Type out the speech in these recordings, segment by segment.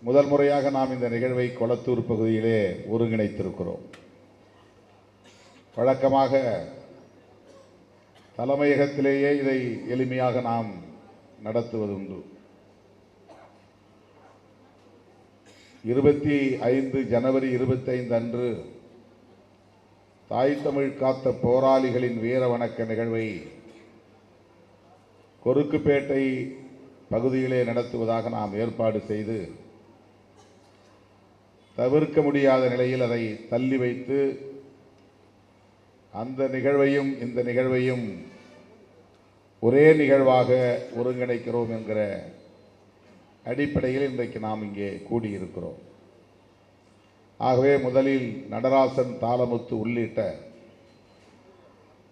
முதல் முறையாக நாம் இந்த நிகழ்வை கொளத்தூர் பகுதியிலே ஒருங்கிணைத்திருக்கிறோம். வழக்கமாக தலைமையகத்திலேயே இதை எளிமையாக நாம் நடத்துவதுண்டு. 25 ஜனவரி 25 அன்று தாய் தமிழ் காத்த போராளிகளின் வீர வணக்க நிகழ்வை கொருக்குப்பேட்டை பகுதியிலே நடத்துவதாக நாம் ஏற்பாடு செய்து தவிர்க்க முடியாத நிலையில் அதை தள்ளி வைத்து அந்த நிகழ்வையும் இந்த நிகழ்வையும் ஒரே நிகழ்வாக ஒருங்கிணைக்கிறோம் என்கிற அடிப்படையில் இன்றைக்கு நாம் இங்கே கூடியிருக்கிறோம். ஆகவே முதலில் நடராசன், தாளமுத்து உள்ளிட்ட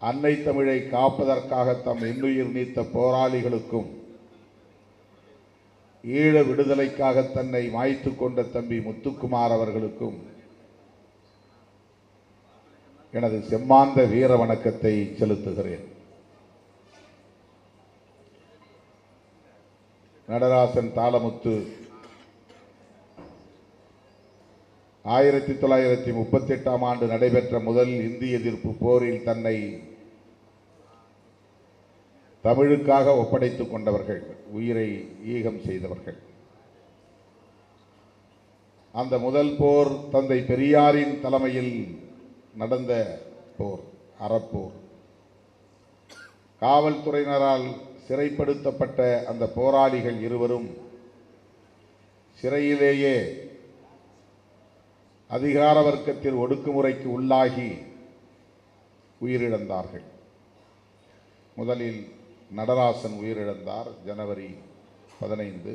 அன்னை தமிழை காப்பதற்காக தம் இன்னுயிர் நீத்த போராளிகளுக்கும் ஈழ விடுதலைக்காக தன்னை மாய்த்து கொண்ட தம்பி முத்துக்குமார் அவர்களுக்கும் எனது செம்மாந்த வீர வணக்கத்தை செலுத்துகிறேன். நடராசன், தாளமுத்து 1938ஆம் ஆண்டு நடைபெற்ற முதல் இந்திய எதிர்ப்பு போரில் தன்னை தமிழுக்காக ஒப்படைத்துக் கொண்டவர்கள், உயிரை ஈகம் செய்தவர்கள். அந்த முதல் போர் தந்தை பெரியாரின் தலைமையில் நடந்த போர், அறப்போர். காவல்துறையினரால் சிறைப்படுத்தப்பட்ட அந்த போராளிகள் இருவரும் சிறையிலேயே அதிகார வர்க்கத்தில் ஒடுக்குமுறைக்கு உள்ளாகி உயிரிழந்தார்கள். முதலில் நடராசன் உயிரிழந்தார் ஜனவரி 15.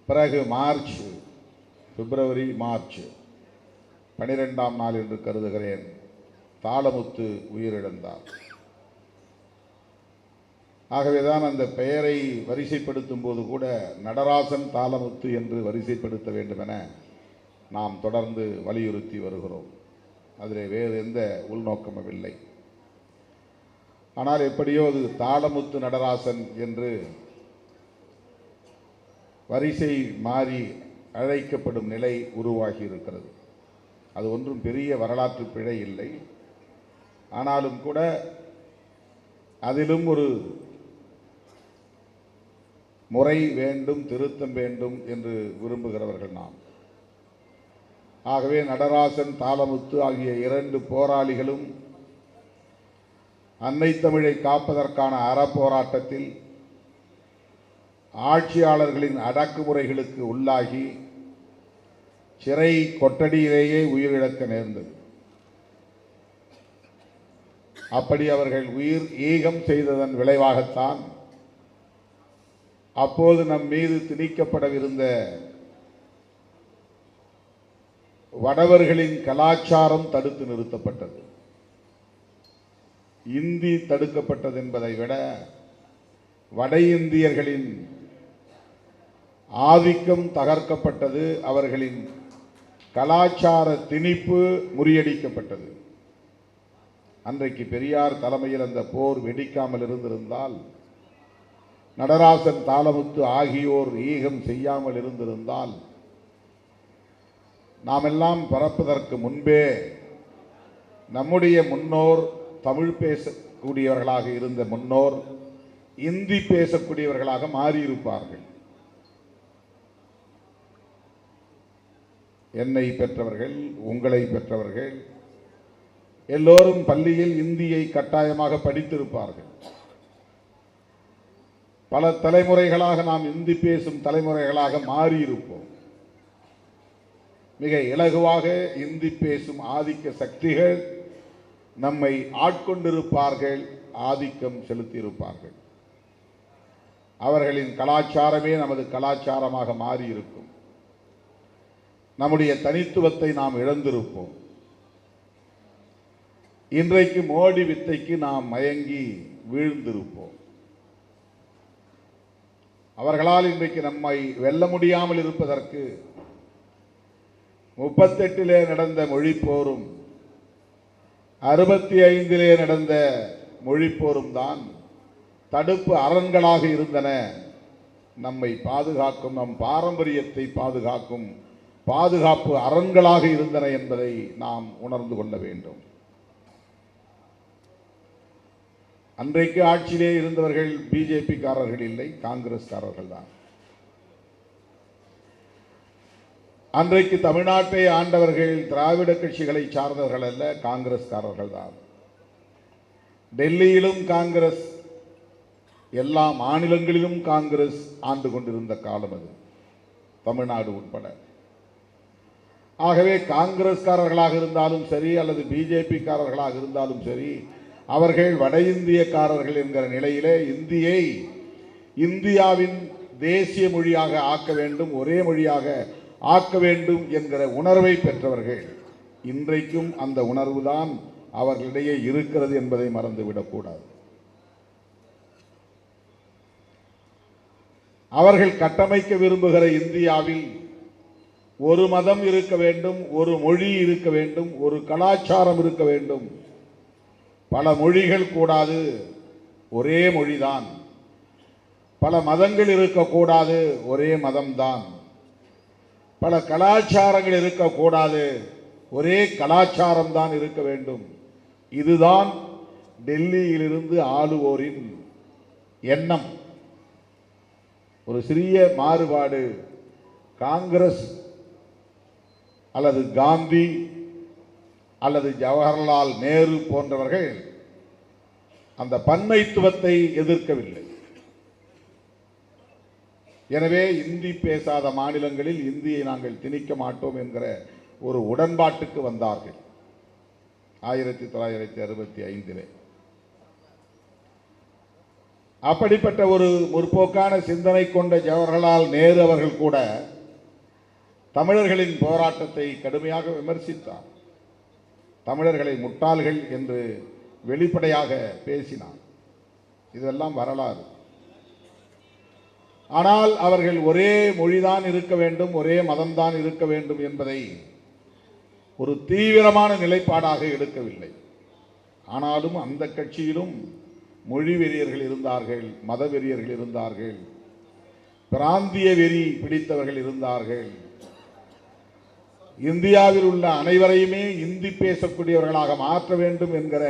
பிறகு பிப்ரவரி மார்ச் 12ஆம் நாள் என்று கருதுகிறேன் தாளமுத்து உயிரிழந்தார். ஆகவேதான் அந்த பெயரை வரிசைப்படுத்தும் போது கூட நடராசன், தாளமுத்து என்று வரிசைப்படுத்த வேண்டும் என நாம் தொடர்ந்து வலியுறுத்தி வருகிறோம். அதில் வேறு எந்த உள்நோக்கமும் இல்லை. ஆனால் எப்படியோ அது தாளமுத்து நடராசன் என்று வரிசை மாறி அழைக்கப்படும் நிலை உருவாகி இருக்கிறது. அது ஒன்றும் பெரிய வரலாற்று பிழை இல்லை. ஆனாலும் கூட அதிலும் ஒரு முறை வேண்டும், திருத்தம் வேண்டும் என்று விரும்புகிறவர்கள் நாம். ஆகவே நடராசன், தாளமுத்து ஆகிய 2 போராளிகளும் அன்னை தமிழை காப்பதற்கான அறப்போராட்டத்தில் ஆட்சியாளர்களின் அடக்குமுறைகளுக்கு உள்ளாகி சிறை கொட்டடியிலேயே உயிரிழக்க நேர்ந்தது. அப்படி அவர்கள் உயிர் ஈகம் செய்ததன் விளைவாகத்தான் அப்போது நம் மீது திணிக்கப்படவிருந்த வடவர்களின் கலாச்சாரம் தடுத்து நிறுத்தப்பட்டது. இந்தி தடுக்கப்பட்டது என்பதை விட வட இந்தியர்களின் ஆதிக்கம் தகர்க்கப்பட்டது. அவர்களின் கலாச்சார திணிப்பு முறியடிக்கப்பட்டது. அன்றைக்கு பெரியார் தலைமையில் அந்த போர் வெடிக்காமல் இருந்திருந்தால், நடராசன், தாளமுத்து ஆகியோர் ஈகம் செய்யாமல் இருந்திருந்தால், நாம் எல்லாம் பிறப்பதற்கு முன்பே நம்முடைய முன்னோர் தமிழ் பேசக்கூடியவர்களாக இருந்த முன்னோர் இந்தி பேசக்கூடியவர்களாக மாறியிருப்பார்கள். என்னை பெற்றவர்கள், உங்களை பெற்றவர்கள் எல்லோரும் பள்ளியில் இந்தியை கட்டாயமாக படித்திருப்பார்கள். பல தலைமுறைகளாக நாம் இந்தி பேசும் தலைமுறைகளாக மாறியிருப்போம். மிக இலகுவாக இந்தி பேசும் ஆதிக்க சக்திகள் நம்மை ஆட்கொண்டிருப்பார்கள், ஆதிக்கம் செலுத்தியிருப்பார்கள். அவர்களின் கலாச்சாரமே நமது கலாச்சாரமாக மாறியிருக்கும். நம்முடைய தனித்துவத்தை நாம் இழந்திருப்போம். இன்றைக்கு மோடி வித்தைக்கு நாம் மயங்கி வீழ்ந்திருப்போம். அவர்களால் இன்றைக்கு நம்மை வெல்ல முடியாமல் இருப்பதற்கு 38 நடந்த மொழிப்போரும் 65 நடந்த மொழிப்போரும் தான் தடுப்பு அரண்களாக இருந்தன நம்மை பாதுகாக்கும், நம் பாரம்பரியத்தை பாதுகாக்கும் பாதுகாப்பு அரண்களாக இருந்தன என்பதை நாம் உணர்ந்து கொள்ள வேண்டும். அன்றைக்கு ஆட்சியிலே இருந்தவர்கள் பிஜேபிக்காரர்கள் இல்லை, காங்கிரஸ்காரர்கள் தான். அன்றைக்கு தமிழ்நாட்டை ஆண்டவர்கள் திராவிட கட்சிகளை சார்ந்தவர்கள் அல்ல, காங்கிரஸ்காரர்கள் தான். டெல்லியிலும் காங்கிரஸ், எல்லா மாநிலங்களிலும் காங்கிரஸ் ஆண்டு கொண்டிருந்த காலம் அது, தமிழ்நாடு உட்பட. ஆகவே காங்கிரஸ்காரர்களாக இருந்தாலும் சரி அல்லது பிஜேபிக்காரர்களாக இருந்தாலும் சரி, அவர்கள் வட இந்தியக்காரர்கள் என்கிற நிலையிலே இந்தியை இந்தியாவின் தேசிய மொழியாக ஆக்க வேண்டும், ஒரே மொழியாக ஆக்க வேண்டும் என்கிற உணர்வை பெற்றவர்கள். இன்றைக்கும் அந்த உணர்வுதான் அவர்களிடையே இருக்கிறது என்பதை மறந்துவிடக்கூடாது. அவர்கள் கட்டமைக்க விரும்புகிற இந்தியாவில் ஒரு மதம் இருக்க வேண்டும், ஒரு மொழி இருக்க வேண்டும், ஒரு கலாச்சாரம் இருக்க வேண்டும். பல மொழிகள் கூடாது, ஒரே மொழிதான். பல மதங்கள் இருக்கக்கூடாது, ஒரே மதம்தான். பல கலாச்சாரங்கள் இருக்கக்கூடாது, ஒரே கலாச்சாரம் தான் இருக்க வேண்டும். இதுதான் டெல்லியிலிருந்து ஆளுவோரின் எண்ணம். ஒரு சிறிய மாறுபாடு, காங்கிரஸ் அல்லது காந்தி அல்லது ஜவஹர்லால் நேரு போன்றவர்கள் அந்த பன்மைத்துவத்தை எதிர்க்கவில்லை. எனவே இந்தி பேசாத மாநிலங்களில் இந்தியை நாங்கள் திணிக்க மாட்டோம் என்கிற ஒரு உடன்பாட்டுக்கு வந்தார்கள் 1965. அப்படிப்பட்ட ஒரு முற்போக்கான சிந்தனை கொண்ட ஜவஹர்லால் நேரு அவர்கள் கூட தமிழர்களின் போராட்டத்தை கடுமையாக விமர்சித்தார். தமிழர்களை முட்டாள்கள் என்று வெளிப்படையாக பேசினார். இதெல்லாம் வரலாறு. ஆனால் அவர்கள் ஒரே மொழிதான் இருக்க வேண்டும், ஒரே மதம்தான் இருக்க வேண்டும் என்பதை ஒரு தீவிரமான நிலைப்பாடாக எடுக்கவில்லை. ஆனாலும் அந்த கட்சியிலும் மொழி வெறியர்கள் இருந்தார்கள், மத வெறியர்கள் இருந்தார்கள், பிராந்திய வெறி பிடித்தவர்கள் இருந்தார்கள். இந்தியாவில் உள்ள அனைவரையுமே இந்தி பேசக்கூடியவர்களாக மாற்ற வேண்டும் என்கிற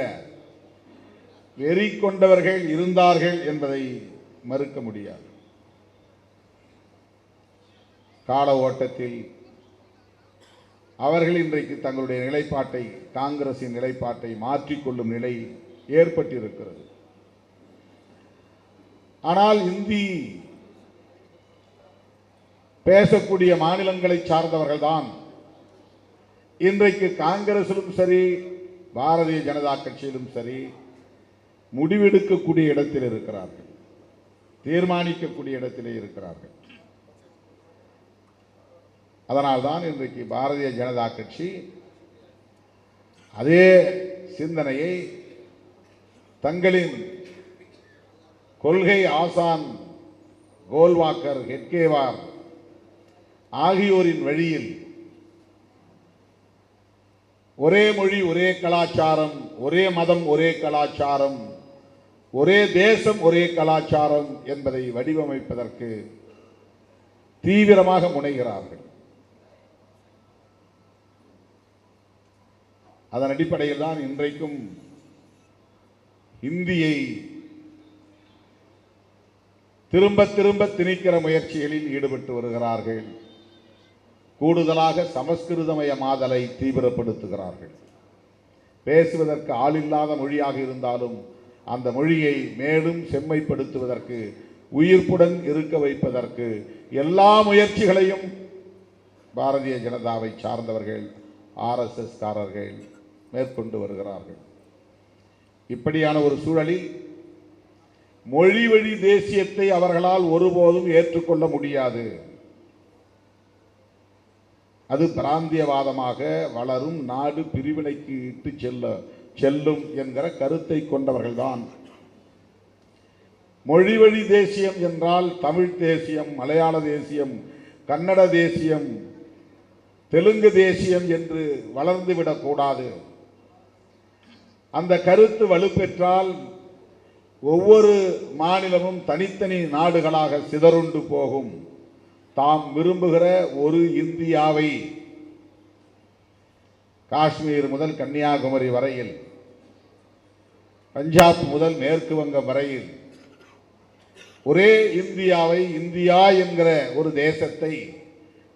வெறி கொண்டவர்கள் இருந்தார்கள் என்பதை மறுக்க முடியாது. கால ஓட்டத்தில் அவர்கள் இன்றைக்கு தங்களுடைய நிலைப்பாட்டை, காங்கிரசின் நிலைப்பாட்டை மாற்றிக்கொள்ளும் நிலை ஏற்பட்டிருக்கிறது. ஆனால் இந்தி பேசக்கூடிய மாநிலங்களை சார்ந்தவர்கள்தான் இன்றைக்கு காங்கிரசிலும் சரி பாரதிய ஜனதா கட்சியிலும் சரி முடிவெடுக்கக்கூடிய இடத்தில் இருக்கிறார்கள், தீர்மானிக்கக்கூடிய இடத்திலே இருக்கிறார்கள். அதனால்தான் இன்றைக்கு பாரதிய ஜனதா கட்சி அதே சிந்தனையை தங்களின் கொள்கை ஆசான் கோல்வாக்கர், ஹெட்கேவார் ஆகியோரின் வழியில் ஒரே மொழி ஒரே கலாச்சாரம், ஒரே மதம் ஒரே கலாச்சாரம், ஒரே தேசம் ஒரே கலாச்சாரம் என்பதை வடிவமைப்பதற்கு தீவிரமாக முனைகிறார்கள். அதன் அடிப்படையில் தான் இன்றைக்கும் இந்தியை திரும்ப திரும்ப திணிக்கிற முயற்சிகளில் ஈடுபட்டு வருகிறார்கள். கூடுதலாக சமஸ்கிருதமயமாதலை தீவிரப்படுத்துகிறார்கள். பேசுவதற்கு ஆளில்லாத மொழியாக இருந்தாலும் அந்த மொழியை மேலும் செம்மைப்படுத்துவதற்கு, உயிர்ப்புடன் இருக்க வைப்பதற்கு எல்லா முயற்சிகளையும் பாரதிய ஜனதாவை சார்ந்தவர்கள், RSS காரர்கள் மேற்கொண்டு வருகிறார்கள். இப்படியான ஒரு சூழலில் மொழி வழி தேசியத்தை அவர்களால் ஒருபோதும் ஏற்றுக்கொள்ள முடியாது. அது பிராந்தியவாதமாக வளரும் நாடு பிரிவினைக்கு இட்டு செல்லும் என்கிற கருத்தை கொண்டவர்கள்தான். மொழி வழி தேசியம் என்றால் தமிழ் தேசியம், மலையாள தேசியம், கன்னட தேசியம், தெலுங்கு தேசியம் என்று வளர்ந்துவிடக்கூடாது. அந்த கருத்து வலுப்பெற்றால் ஒவ்வொரு மாநிலமும் தனித்தனி நாடுகளாக சிதறுண்டு போகும். தாம் விரும்புகிற ஒரு இந்தியாவை காஷ்மீர் முதல் கன்னியாகுமரி வரையில், பஞ்சாப் முதல் மேற்கு வங்கம் வரையில் ஒரே இந்தியாவை, இந்தியா என்கிற ஒரு தேசத்தை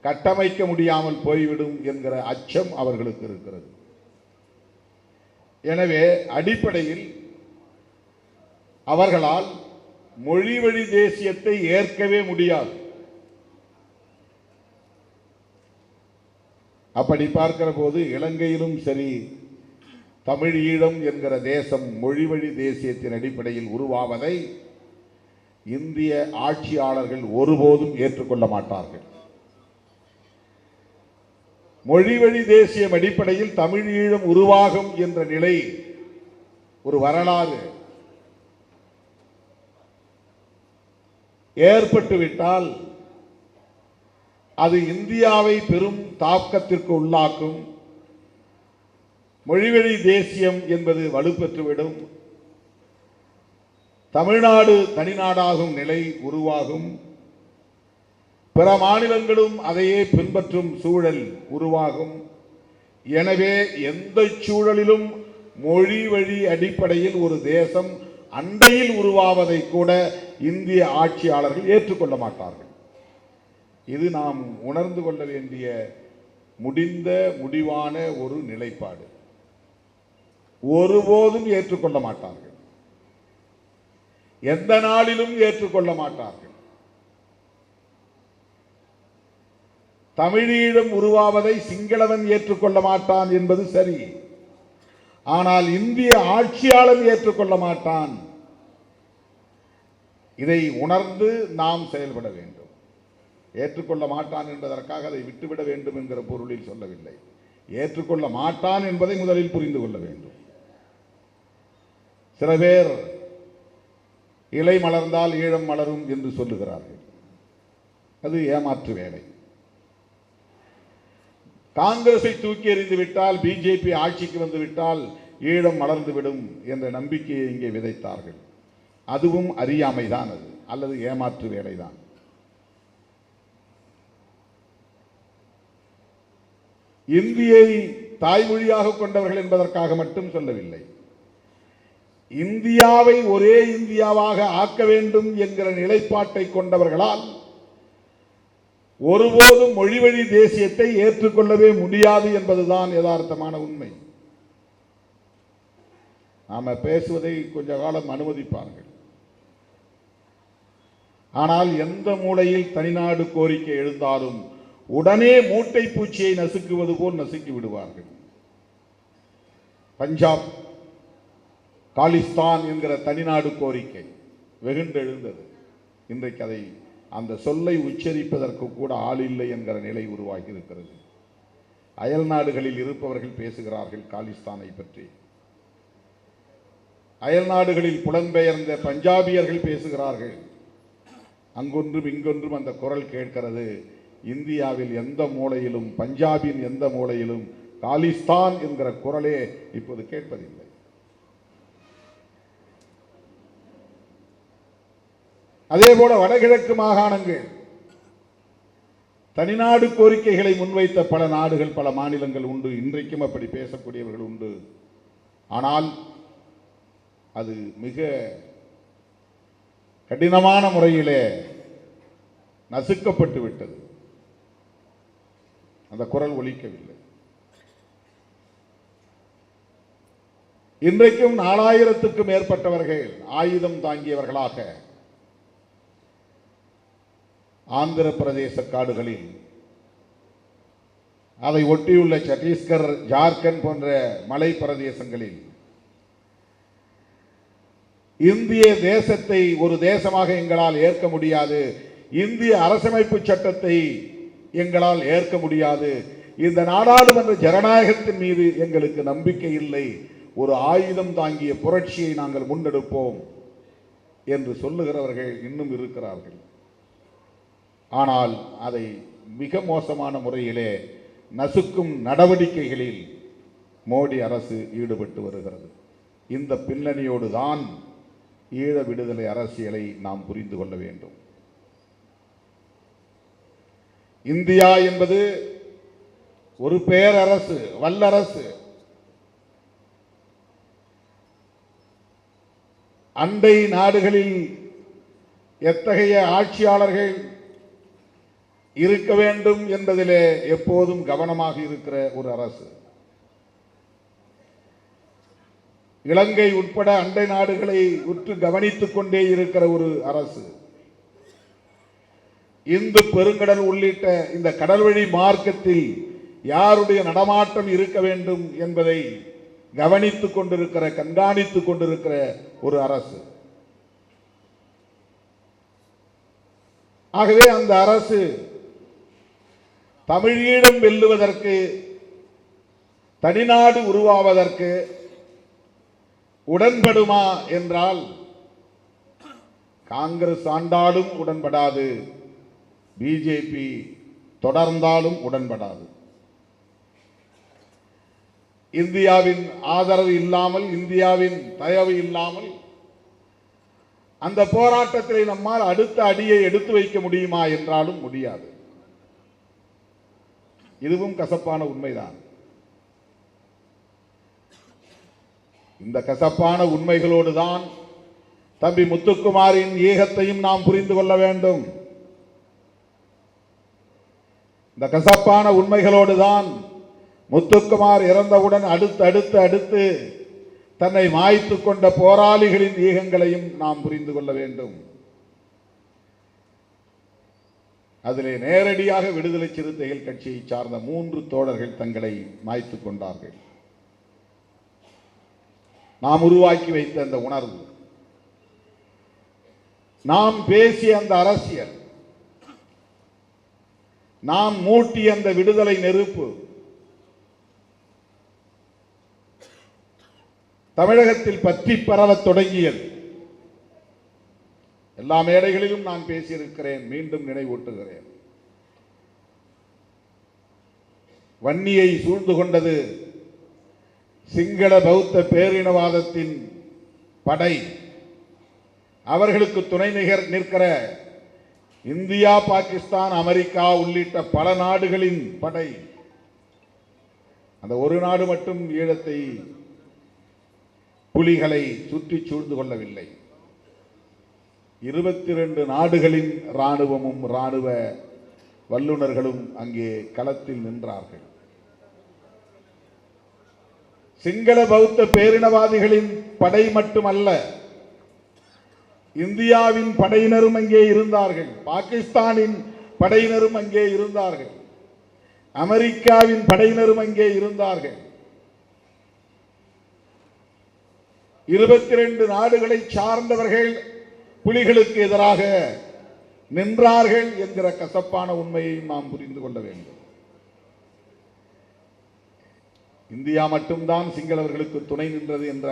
கட்டமைக்க முடியாமல் போய்விடும் என்கிற அச்சம் அவர்களுக்கு இருக்கிறது. எனவே அடிப்படையில் அவர்களால் மொழி வழி தேசியத்தை ஏற்கவே முடியாது. அப்படி பார்க்கிற போது இலங்கையிலும் சரி, தமிழ் ஈழம் என்கிற தேசம் மொழி வழி தேசியத்தின் அடிப்படையில் உருவாவதை இந்திய ஆட்சியாளர்கள் ஒருபோதும் ஏற்றுக்கொள்ள மாட்டார்கள். மொழி வழி தேசியம் அடிப்படையில் தமிழ் ஈழம் உருவாகும் என்ற நிலை ஒரு வரலாறு ஏற்பட்டுவிட்டால் அது இந்தியாவை பெரும் தாக்கத்திற்கு உள்ளாக்கும். மொழிவழி தேசியம் என்பது வலுப்பெற்றுவிடும். தமிழ்நாடு தனிநாடாகும் நிலை உருவாகும். பிற மாநிலங்களும் அதையே பின்பற்றும் சூழல் உருவாகும். எனவே எந்த சூழலிலும் மொழி வழி அடிப்படையில் ஒரு தேசம் அண்டையில் உருவாவதை கூட இந்திய ஆட்சியாளர்கள் ஏற்றுக்கொள்ள மாட்டார்கள். இது நாம் உணர்ந்து கொள்ள வேண்டிய முடிவான ஒரு நிலைப்பாடு. ஒருபோதும் ஏற்றுக்கொள்ள மாட்டார்கள். எந்த நாளிலும் ஏற்றுக்கொள்ள மாட்டார்கள். தமிழீழம் உருவாவதை சிங்களவன் ஏற்றுக்கொள்ள மாட்டான் என்பது சரி. ஆனால் இந்திய ஆட்சியாளன் ஏற்றுக்கொள்ள மாட்டான். இதை உணர்ந்து நாம் செயல்பட வேண்டும். ஏற்றுக்கொள்ள மாட்டான் என்பதற்காக அதை விட்டுவிட வேண்டும் என்கிற பொருளில் சொல்லவில்லை. ஏற்றுக்கொள்ள மாட்டான் என்பதை முதலில் புரிந்து கொள்ள வேண்டும். சில பேர் இலை மலர்ந்தால் ஈழம் மலரும் என்று சொல்லுகிறார்கள். அது ஏமாற்று வேலை. காங்கிரஸை தூக்கி எறிந்து விட்டால், பிஜேபி ஆட்சிக்கு வந்து விட்டால் ஈழம் மலர்ந்துவிடும் என்ற நம்பிக்கையை இங்கே விதைத்தார்கள். அதுவும் அறியாமைதான், அது அல்லது ஏமாற்று வேலைதான். இந்தியை தாய்மொழியாக கொண்டவர்கள் என்பதற்காக மட்டும் சொல்லவில்லை. இந்தியாவை ஒரே இந்தியாவாக ஆக்க வேண்டும் என்கிற நிலைப்பாட்டை கொண்டவர்களால் ஒருபோதும் மொழிவழி தேசியத்தை ஏற்றுக்கொள்ளவே முடியாது என்பதுதான் யதார்த்தமான உண்மை. நாம பேசுவதை கொஞ்ச காலம் அனுமதிப்பார்கள். ஆனால் எந்த மூலையில் தனிநாடு கோரிக்கை எழுந்தாலும் உடனே மூட்டை பூச்சியை நசுக்குவது போல் நசுக்கி விடுவார்கள். பஞ்சாப் காலிஸ்தான் என்கிற தனிநாடு கோரிக்கை வெகுண்டெழுந்தது. இன்றைக்கு அதை அந்த சொல்லை உச்சரிப்பதற்கு கூட ஆள் இல்லை என்கிற நிலை உருவாகி இருக்கிறது. அயல் நாடுகளில் இருப்பவர்கள் பேசுகிறார்கள் காலிஸ்தானை பற்றி. அயல் நாடுகளில் புலம்பெயர்ந்த பஞ்சாபியர்கள் பேசுகிறார்கள். அங்கொன்றும் இங்கொன்றும் அந்த குரல் கேட்கிறது. இந்தியாவில் எந்த மூலையிலும், பஞ்சாபின் எந்த மூலையிலும் காலிஸ்தான் என்கிற குரலே இப்போது கேட்பதில்லை. அதேபோல வடகிழக்கு மாகாணங்கள் தனிநாடு கோரிக்கைகளை முன்வைத்த பல நாடுகள், பல மாநிலங்கள் உண்டு. இன்றைக்கும் அப்படி பேசக்கூடியவர்கள் உண்டு. ஆனால் அது மிக கடினமான முறையிலே நசுக்கப்பட்டு விட்டது. அந்த குரல் ஒலிக்கவில்லை. இன்றைக்கும் 4000க்கும் மேற்பட்டவர்கள் ஆயுதம் தாங்கியவர்களாக ஆந்திர பிரதேச காடுகளில், அதை ஒட்டியுள்ள சத்தீஸ்கர், ஜார்க்கண்ட் போன்ற மலை பிரதேசங்களில் இந்திய தேசத்தை ஒரு தேசமாக எங்களால் ஏற்க முடியாது, இந்திய அரசமைப்பு சட்டத்தை எங்களால் ஏற்க முடியாது, இந்த நாடாளுமன்ற ஜனநாயகத்தின் மீது எங்களுக்கு நம்பிக்கை இல்லை, ஒரு ஆயுதம் தாங்கிய புரட்சியை நாங்கள் முன்னெடுப்போம் என்று சொல்லுகிறவர்கள் இன்னும் இருக்கிறார்கள். ஆனால் அதை மிக மோசமான முறையிலே நசுக்கும் நடவடிக்கைகளில் மோடி அரசு ஈடுபட்டு வருகிறது. இந்த பின்னணியோடு தான் ஈழ விடுதலை அரசியலை நாம் புரிந்து கொள்ள வேண்டும். இந்தியா என்பது ஒரு பேரரசு, வல்லரசு. அண்டை நாடுகளில் எத்தகைய ஆட்சியாளர்கள் இருக்க வேண்டும் என்பதிலே எப்போதும் கவனமாக இருக்கிற ஒரு அரசு. இலங்கை உட்பட அண்டை நாடுகளை உற்று கவனித்துக் கொண்டே இருக்கிற ஒரு அரசு. இந்து பெருங்கடல் உள்ளிட்ட இந்த கடல்வழி மார்க்கத்தில் யாருடைய நடமாட்டம் இருக்க வேண்டும் என்பதை கவனித்துக் கொண்டிருக்கிற, கண்காணித்துக் கொண்டிருக்கிற ஒரு அரசு. ஆகவே அந்த அரசு தமிழீழம் வெல்லுவதற்கு, தனிநாடு உருவாவதற்கு உடன்படுமா என்றால் காங்கிரஸ் ஆண்டாலும் உடன்படாது, பிஜேபி தொடர்ந்தாலும் உடன்படாது. இந்தியாவின் ஆதரவு இல்லாமல், இந்தியாவின் தயவு இல்லாமல் அந்த போராட்டத்தில் நம்மால் அடுத்த அடியை எடுத்து வைக்க முடியுமா என்றாலும் முடியாது. இதுவும் கசப்பான உண்மைதான். இந்த கசப்பான உண்மைகளோடு தான் தம்பி முத்துக்குமாரின் ஈகத்தையும் நாம் புரிந்து கொள்ள வேண்டும். இந்த கசப்பான உண்மைகளோடு தான் முத்துக்குமார் இறந்தவுடன் அடுத்து தன்னை மாய்த்துக் கொண்ட போராளிகளின் ஈகங்களையும் நாம் புரிந்து கொள்ள வேண்டும். அதிலே நேரடியாக விடுதலை சிறுத்தைகள் கட்சியை சார்ந்த 3 தோழர்கள் தங்களை மாய்த்துக் கொண்டார்கள். நாம் உருவாக்கி வைத்த அந்த உணர்வு, நாம் பேசிய அந்த அரசியல், நாம் மூட்டிய அந்த விடுதலை நெருப்பு தமிழகத்தில் பற்றி பரவத் தொடங்கியது. எல்லா மேடைகளிலும் நான் பேசியிருக்கிறேன், மீண்டும் நினைவூட்டுகிறேன். வன்னியை சூழ்ந்து கொண்டது சிங்கள பௌத்த பேரினவாதத்தின் படை. அவர்களுக்கு துணை நிற்கிற இந்தியா, பாகிஸ்தான், அமெரிக்கா உள்ளிட்ட பல நாடுகளின் படை. அந்த ஒரு நாடு மட்டும் ஈழத்தை, புலிகளை சுற்றி சூழ்ந்து கொள்ளவில்லை. 22 நாடுகளின் இராணுவமும் இராணுவ வல்லுநர்களும் அங்கே களத்தில் நின்றார்கள். சிங்கள பௌத்த பேரினவாதிகளின் படை மட்டுமல்ல, இந்தியாவின் படையினரும் அங்கே இருந்தார்கள், பாகிஸ்தானின் படையினரும் அங்கே இருந்தார்கள், அமெரிக்காவின் படையினரும் அங்கே இருந்தார்கள். 22 நாடுகளை சார்ந்தவர்கள் புலிகளுக்கு எதிராக நின்றார்கள் என்கிற கசப்பான உண்மையை நாம் புரிந்து கொள்ள வேண்டும். இந்தியா மட்டும்தான் சிங்களவர்களுக்கு துணை நின்றது என்ற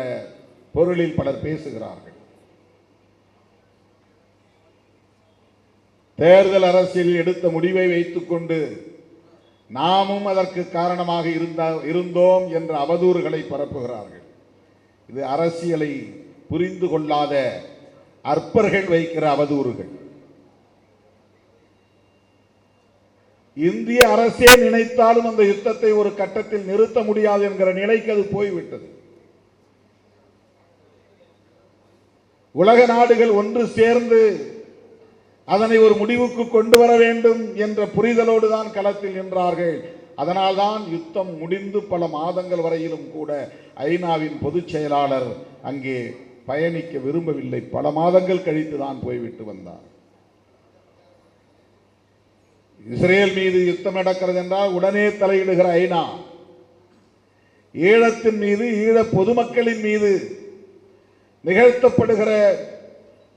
பொருளில் பலர் பேசுகிறார்கள். தேர்தல் அரசியலில் எடுத்த முடிவை வைத்துக் கொண்டு நாமும் அதற்கு காரணமாக இருந்தோம் என்ற அவதூறுகளை பரப்புகிறார்கள். இது அரசியலை புரிந்து கொள்ளாத அற்பர்கள் வைக்கிற அவதூறுகள். இந்திய அரசே நினைத்தாலும் அந்த யுத்தத்தை ஒரு கட்டத்தில் நிறுத்த முடியாது என்கிற நிலைக்கு அது போய்விட்டது. உலக நாடுகள் ஒன்று சேர்ந்து அதனை ஒரு முடிவுக்கு கொண்டு வர வேண்டும் என்ற புரிதலோடு தான் களத்தில் நின்றார்கள். அதனால்தான் யுத்தம் முடிந்து பல மாதங்கள் வரையிலும் கூட ஐநாவின் பொதுச் செயலாளர் அங்கே பயணிக்க விரும்பவில்லை. பல மாதங்கள் கழித்து தான் போய்விட்டு வந்தார். இஸ்ரேல் மீது யுத்தம் நடக்கிறது என்றால் உடனே தலையிடுகிற ஐநா, ஈழத்தின் மீது, ஈழ பொதுமக்களின் மீது நிகழ்த்தப்படுகிற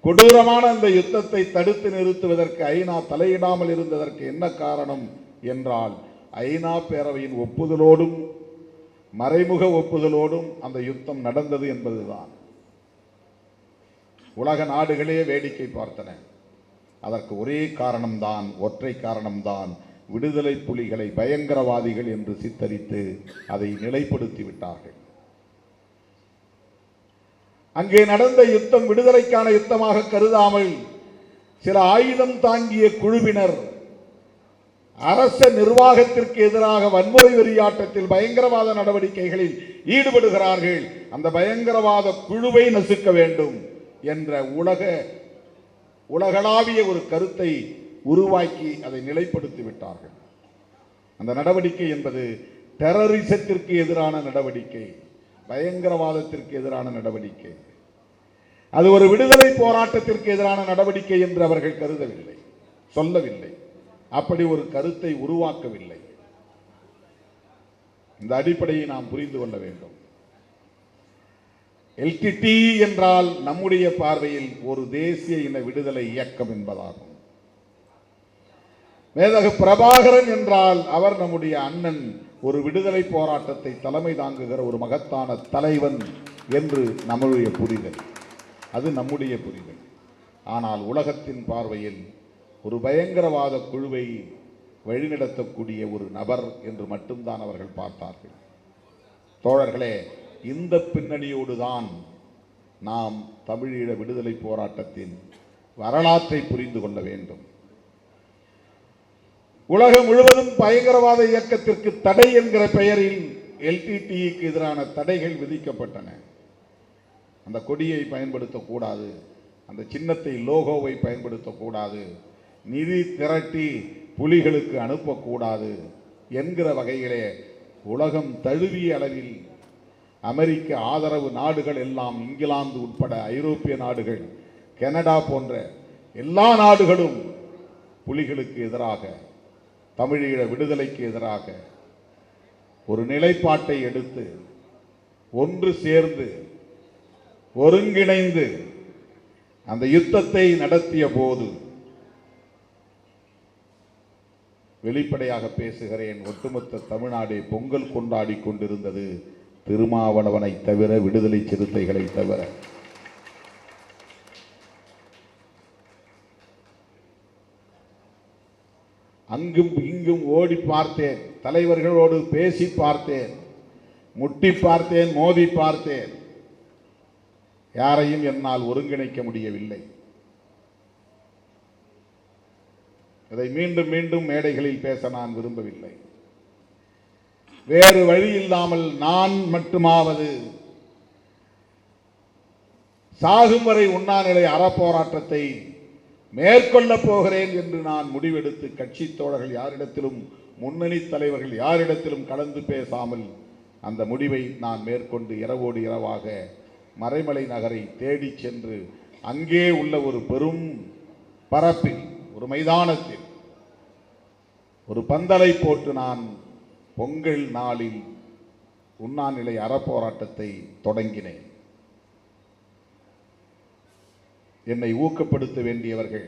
கொடூரமான அந்த யுத்தத்தை தடுத்து நிறுத்துவதற்கு ஐநா தலையிடாமல் இருந்ததற்கு என்ன காரணம் என்றால், ஐநா பேரவையின் ஒப்புதலோடும் மறைமுக ஒப்புதலோடும் அந்த யுத்தம் நடந்தது என்பதுதான். உலக நாடுகளே வேடிக்கை பார்த்தன. அதற்கு ஒரே காரணம்தான், ஒற்றை காரணம்தான், விடுதலை புலிகளை பயங்கரவாதிகள் என்று சித்தரித்து அதை நிலைப்படுத்தி விட்டார்கள். அங்கே நடந்த யுத்தம் விடுதலைக்கான யுத்தமாக கருதாமல் சில ஆயுதம் தாங்கிய குழுவினர் அரச நிர்வாகத்திற்கு எதிராக வன்முறை வெறியாட்டத்தில் பயங்கரவாத நடவடிக்கைகளில் ஈடுபடுகிறார்கள், அந்த பயங்கரவாத குழுவை நசுக்க வேண்டும் என்ற உலகளாவிய ஒரு கருத்தை உருவாக்கி அதை நிலைப்படுத்தி விட்டார்கள். அந்த நடவடிக்கை என்பது டெரரிசத்திற்கு எதிரான நடவடிக்கை, பயங்கரவாதத்திற்கு எதிரான நடவடிக்கை. அது ஒரு விடுதலை போராட்டத்திற்கு எதிரான நடவடிக்கை என்று அவர்கள் கருதவில்லை, சொல்லவில்லை, அப்படி ஒரு கருத்தை உருவாக்கவில்லை. இந்த அடிப்படையை நாம் புரிந்து கொள்ள வேண்டும். எல்டிடி என்றால் நம்முடைய பார்வையில் ஒரு தேசிய இன விடுதலை இயக்கம் என்பதாகும். மேதகு பிரபாகரன் என்றால் அவர் நம்முடைய அண்ணன், ஒரு விடுதலை போராட்டத்தை தலைமை தாங்குகிற ஒரு மகத்தான தலைவன் என்று நம்முடைய புரிதல், அது நம்முடைய புரிதல். ஆனால் உலகத்தின் பார்வையில் ஒரு பயங்கரவாத குழுவை வழிநடத்தக்கூடிய ஒரு நபர் என்று மட்டும்தான் அவர்கள் பார்த்தார்கள். தோழர்களே, இந்த பின்னணியோடு தான் நாம் தமிழீழ விடுதலை போராட்டத்தின் வரலாற்றை புரிந்து கொள்ள வேண்டும். உலகம் முழுவதும் பயங்கரவாத இயக்கத்திற்கு தடை என்கிற பெயரில் எல்டிடிக்கு எதிரான தடைகள் விதிக்கப்பட்டன. அந்த கொடியை பயன்படுத்தக்கூடாது, அந்த சின்னத்தை, லோகோவை பயன்படுத்தக்கூடாது, நிதி திரட்டி புலிகளுக்கு அனுப்பக்கூடாது என்கிற வகையிலே உலகம் தழுவிய அளவில் அமெரிக்க ஆதரவு நாடுகள் எல்லாம், இங்கிலாந்து உட்பட ஐரோப்பிய நாடுகள், கனடா போன்ற எல்லா நாடுகளும் புலிகளுக்கு எதிராக, தமிழீழ விடுதலைக்கு எதிராக ஒரு நிலைப்பாட்டை எடுத்து ஒன்று சேர்ந்து ஒருங்கிணைந்து அந்த யுத்தத்தை நடத்திய போது, வெளிப்படையாக பேசுகிறேன், ஒட்டுமொத்த தமிழ்நாடு பொங்கல் கொண்டாடி கொண்டிருந்தது திருமாவளவனை தவிர, விடுதலை சிறுத்தைகளை தவிர. அங்கும் இங்கும் ஓடி பார்த்தேன், தலைவர்களோடு பேசி பார்த்தேன், முட்டி பார்த்தேன், மோதி பார்த்தேன், யாரையும் என்னால் ஒருங்கிணைக்க முடியவில்லை. இதை மீண்டும் மீண்டும் மேடைகளில் பேச நான் விரும்பவில்லை. வேறு வழி இல்லாமல் நான் மட்டுமாவது சாகும் வரை உண்ணாநிலை அறப்போராட்டத்தை மேற்கொள்ளப் போகிறேன் என்று நான் முடிவெடுத்து, கட்சி தோழர்கள் யாரிடத்திலும், முன்னணி தலைவர்கள் யாரிடத்திலும் கலந்து பேசாமல் அந்த முடிவை நான் மேற்கொண்டு இரவோடு இரவாக மறைமலை நகரை தேடி சென்று அங்கே உள்ள ஒரு பெரும் பரப்பில், ஒரு மைதானத்தில் ஒரு பந்தலை போட்டு நான் பொங்கல் நாளில் உண்ணாநிலை அறப்போராட்டத்தை தொடங்கினேன். என்னை ஊக்கப்படுத்த வேண்டியவர்கள்,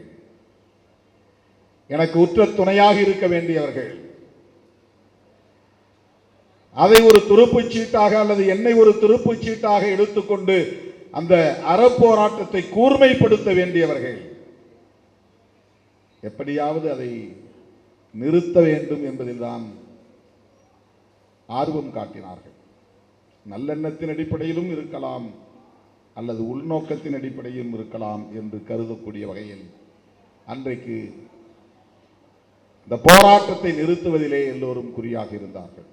எனக்கு உற்ற துணையாக இருக்க வேண்டியவர்கள், அதை ஒரு துருப்புச் சீட்டாக அல்லது என்னை ஒரு துருப்புச் சீட்டாக எடுத்துக்கொண்டு அந்த அறப்போராட்டத்தை கூர்மைப்படுத்த வேண்டியவர்கள் எப்படியாவது அதை நிறுத்த வேண்டும் என்பதில்தான் ஆர்வம் காட்டினார்கள். நல்லெண்ணத்தின் அடிப்படையிலும் இருக்கலாம், அல்லது உள்நோக்கத்தின் அடிப்படையிலும் இருக்கலாம் என்று கருதக்கூடிய வகையில் அன்றைக்கு இந்த போராட்டத்தை நிறுத்துவதிலே எல்லோரும் குறியாக இருந்தார்கள்.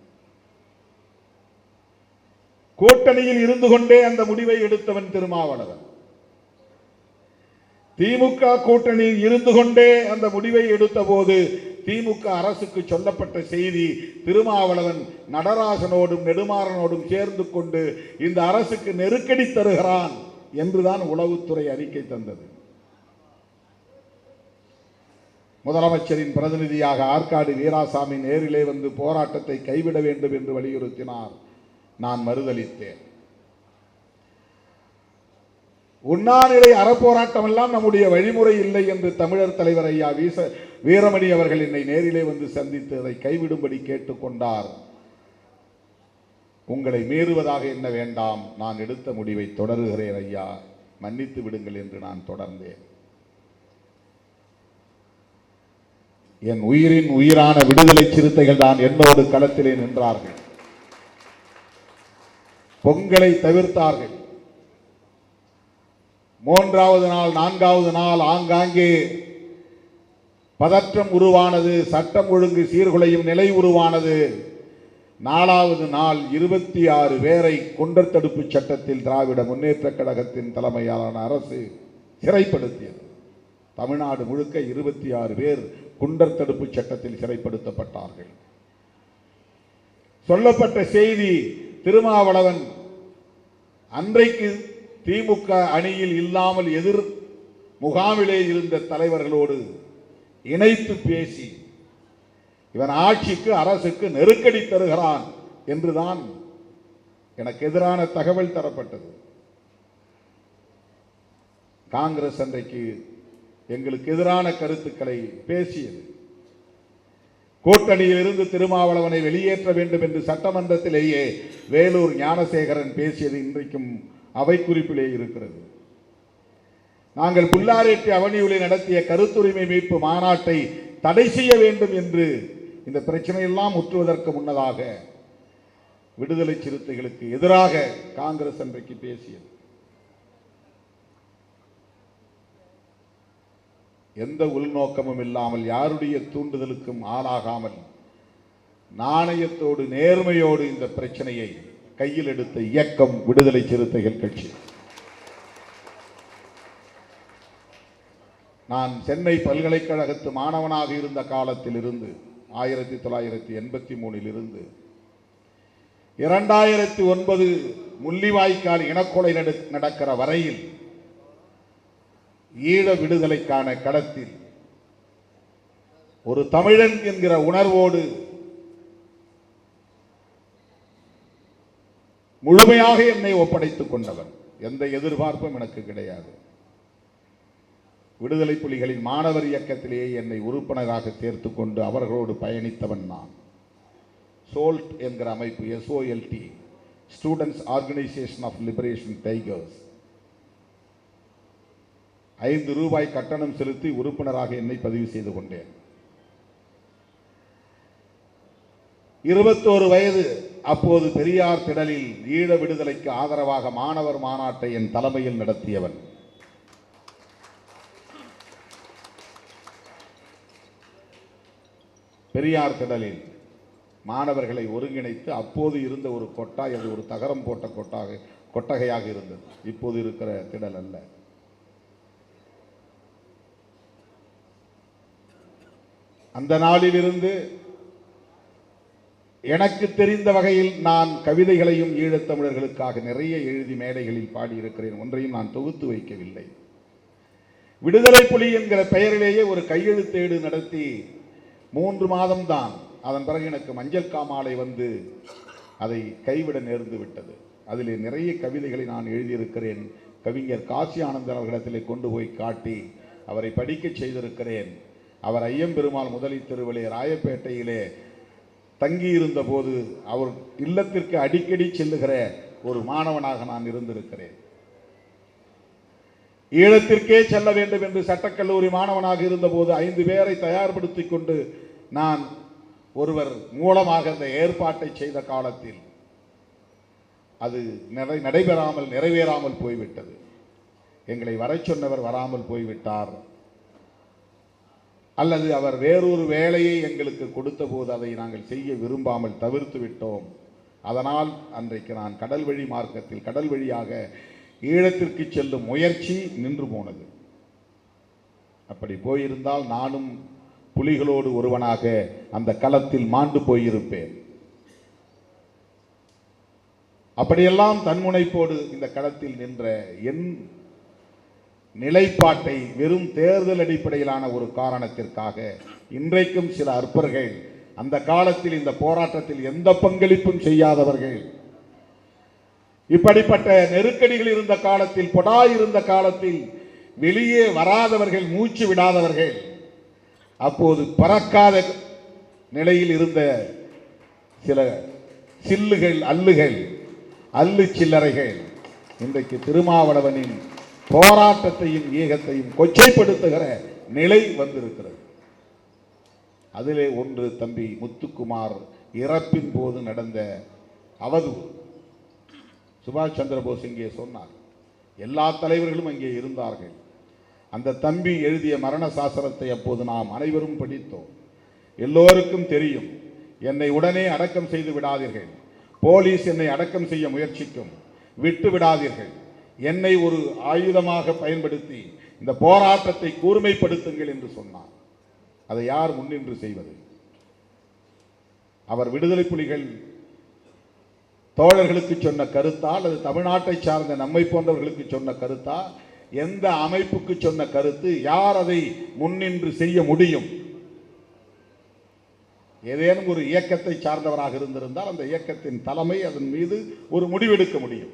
கூட்டணியில் இருந்து கொண்டே அந்த முடிவை எடுத்தவன் திருமாவளவன். திமுக கூட்டணியில் இருந்து கொண்டே அந்த முடிவை எடுத்த போது திமுக அரசுக்கு சொல்லப்பட்ட செய்தி, திருமாவளவன் நடராசனோடும் நெடுமாறனோடும் சேர்ந்து கொண்டு இந்த அரசுக்கு நெருக்கடி தருகிறான் என்றுதான் உளவுத்துறை அறிக்கை தந்தது. முதலமைச்சரின் பிரதிநிதியாக ஆற்காடு வீராசாமி நேரிலே வந்து போராட்டத்தை கைவிட வேண்டும் என்று வலியுறுத்தினார். நான் மறுதளித்தேன். உண்ணாநிலை அறப்போராட்டம் எல்லாம் நம்முடைய வழிமுறை இல்லை என்று தமிழர் தலைவர் ஐயா வீரமணி அவர்கள் என்னை நேரிலே வந்து சந்தித்து அதை கைவிடும்படி கேட்டுக்கொண்டார். உங்களை மீறுவதாக என்ன வேண்டாம், நான் எடுத்த முடிவை தொடருகிறேன் ஐயா, மன்னித்து விடுங்கள் என்று நான் தொடர்ந்தேன். என் உயிரின் உயிரான விடுதலை சிறுத்தைகள் தான் என்னோடு களத்திலே நின்றார்கள். பொங்கலை தவிர்த்தார்கள். மூன்றாவது நாள், நான்காவது நாள் ஆங்காங்கே பதற்றம் உருவானது, சட்டம் ஒழுங்கு சீர்குலையும் நிலை உருவானது. நாலாவது நாள் 26 பேரை குண்டர் தடுப்பு சட்டத்தில் திராவிட முன்னேற்ற கழகத்தின் தலைமையிலான அரசு சிறைப்படுத்தியது. தமிழ்நாடு முழுக்க 26 பேர் குண்டர் தடுப்பு சட்டத்தில் சிறைப்படுத்தப்பட்டார்கள். சொல்லப்பட்ட செய்தி, திருமாவளவன் அன்றைக்கு திமுக அணியில் இல்லாமல் எதிர் முகாமிலே இருந்த தலைவர்களோடு இணைத்து பேசி இவன் ஆட்சிக்கு அரசுக்கு நெருக்கடி தருகிறான் என்றுதான் எனக்கு எதிரான தகவல் தரப்பட்டது. காங்கிரஸ் அன்றைக்கு எங்களுக்கு எதிரான கருத்துக்களை பேசியது. கூட்டணியில் இருந்து திருமாவளவனை வெளியேற்ற வேண்டும் என்று சட்டமன்றத்திலேயே வேலூர் ஞானசேகரன் பேசியது இன்றைக்கும் அவை குறிப்பிலே இருக்கிறது. நாங்கள் புல்லாரெட்டி அவனியூரிலே நடத்திய கருத்துரிமை மீட்பு மாநாட்டை தடை செய்ய வேண்டும் என்று இந்த பிரச்சனையெல்லாம் முற்றுவதற்கு முன்னதாக விடுதலை சிறுத்தைகளுக்கு எதிராக காங்கிரஸ் அன்றைக்கு பேசியது. எந்த உள்நோக்கமும் இல்லாமல், யாருடைய தூண்டுதலுக்கும் ஆளாகாமல், நாணயத்தோடு நேர்மையோடு இந்த பிரச்சனையை கையில் எடுத்த இயக்கம் விடுதலை சிறுத்தைகள் கட்சி. நான் சென்னை பல்கலைக்கழகத்து மாணவனாக இருந்த காலத்தில் இருந்து 1983 இருந்து 2009 முள்ளிவாய்க்கால் இனக்கொலை நடக்கிற வரையில் ஈழ விடுதலைக்கான களத்தில் ஒரு தமிழன் என்கிற உணர்வோடு முழுமையாக என்னை ஒப்படைத்துக் கொண்டவன். எந்த எதிர்பார்ப்பும் எனக்கு கிடையாது. விடுதலை புலிகளின் மாணவர் இயக்கத்திலேயே என்னை உறுப்பினராக சேர்த்துக் கொண்டு அவர்களோடு பயணித்தவன் நான். சோல்ட் என்கிற அமைப்பு, SOLT, students organisation of liberation tigers, 5 ரூபாய் கட்டணம் செலுத்தி உறுப்பினராக என்னை பதிவு செய்து கொண்டேன். 21 வயது, அப்போது பெரியார் திடலில் ஈழ விடுதலைக்கு ஆதரவாக மாணவர் மாநாட்டை என் தலைமையில் நடத்தியவன். பெரியார் திடலில் மாணவர்களை ஒருங்கிணைத்து அப்போது இருந்த ஒரு கொட்டாய், அது ஒரு தகரம் போட்ட கொட்டகையாக இருந்தது, இப்போது இருக்கிற திடல் அல்ல. அந்த நாளிலிருந்து எனக்கு தெரிந்த வகையில் நான் கவிதைகளையும் ஈழத்தமிழர்களுக்காக நிறைய எழுதி மேடைகளில் பாடியிருக்கிறேன். ஒன்றையும் நான் தொகுத்து வைக்கவில்லை. விடுதலை புலி என்கிற பெயரிலேயே ஒரு கையெழுத்தேடு நடத்தி 3 மாதம்தான். அதன் பிறகு எனக்கு மஞ்சள் காமாலை வந்து அதை கைவிட நேர்ந்து விட்டது. அதிலே நிறைய கவிதைகளை நான் எழுதியிருக்கிறேன். கவிஞர் காசி ஆனந்தன் அவர்களிடத்திலே கொண்டு போய் காட்டி அவரை படிக்க செய்திருக்கிறேன். அவர் ஐயம்பெருமாள் முதலி தெருவிலே ராயப்பேட்டையிலே தங்கியிருந்த போது அவர் இல்லத்திற்கு அடிக்கடி செல்லுகிற ஒரு மாணவனாக நான் இருந்திருக்கிறேன். ஈழத்திற்கே செல்ல வேண்டும் என்று சட்டக்கல்லூரி மாணவனாக இருந்தபோது 5 பேரை தயார்படுத்திக் கொண்டு நான் ஒருவர் மூலமாக அந்த ஏற்பாட்டை செய்த காலத்தில் அது நிறைவேறாமல் போய்விட்டது. எங்களை வர சொன்னவர் வராமல் போய்விட்டார், அல்லது அவர் வேறொரு வேலையை எங்களுக்கு கொடுத்த போது அதை நாங்கள் செய்ய விரும்பாமல் தவிர்த்து விட்டோம். அதனால் அன்றைக்கு நான் கடல் வழி மார்க்கத்தில், கடல் வழியாக ஈழத்திற்கு செல்லும் முயற்சி நின்று போனது. அப்படி போயிருந்தால் நானும் புலிகளோடு ஒருவனாக அந்த களத்தில் மாண்டு போயிருப்பேன். அப்படியெல்லாம் தன்முனைப்போடு இந்த களத்தில் நின்ற என் நிலைப்பாட்டை வெறும் தேர்தல் அடிப்படையிலான ஒரு காரணத்திற்காக இன்றைக்கும் சில அற்பர்கள், அந்த காலத்தில் இந்த போராட்டத்தில் எந்த பங்களிப்பும் செய்யாதவர்கள், இப்படிப்பட்ட நெருக்கடிகள் இருந்த காலத்தில், இருந்த காலத்தில் வெளியே வராதவர்கள், மூச்சு விடாதவர்கள், அப்போது பறக்காத நிலையில் இருந்த சில சில்லுகள், அல்லு சில்லறைகள் இன்றைக்கு திருமாவளவனின் போராட்டத்தையும் இயக்கத்தையும் கொச்சைப்படுத்துகிற நிலை வந்திருக்கிறது. அதிலே ஒன்று தம்பி முத்துக்குமார் இறப்பின் போது நடந்த அவதூறு. சுபாஷ் சந்திர போஸ் இங்கே சொன்னார், எல்லா தலைவர்களும் அங்கே இருந்தார்கள். அந்த தம்பி எழுதிய மரண சாசனத்தை அப்போது நாம் அனைவரும் படித்தோம். எல்லோருக்கும் தெரியும், என்னை உடனே அடக்கம் செய்து விடாதீர்கள், போலீஸ் என்னை அடக்கம் செய்ய முயற்சிக்கும், விட்டு விடாதீர்கள், என்னை ஒரு ஆயுதமாக பயன்படுத்தி இந்த போராட்டத்தை கூர்மைப்படுத்துங்கள் என்று சொன்னார். அதை யார் முன்னின்று செய்வது? அவர் விடுதலை புலிகள் தோழர்களுக்கு சொன்ன கருத்தா அல்லது தமிழ்நாட்டை சார்ந்த நம்மை போன்றவர்களுக்கு சொன்ன கருத்தா? எந்த அமைப்புக்கு சொன்ன கருத்து? யார் அதை முன்னின்று செய்ய முடியும்? ஏதேனும் ஒரு இயக்கத்தை சார்ந்தவராக இருந்திருந்தால் அந்த இயக்கத்தின் தலைமை அதன் மீது ஒரு முடிவெடுக்க முடியும்.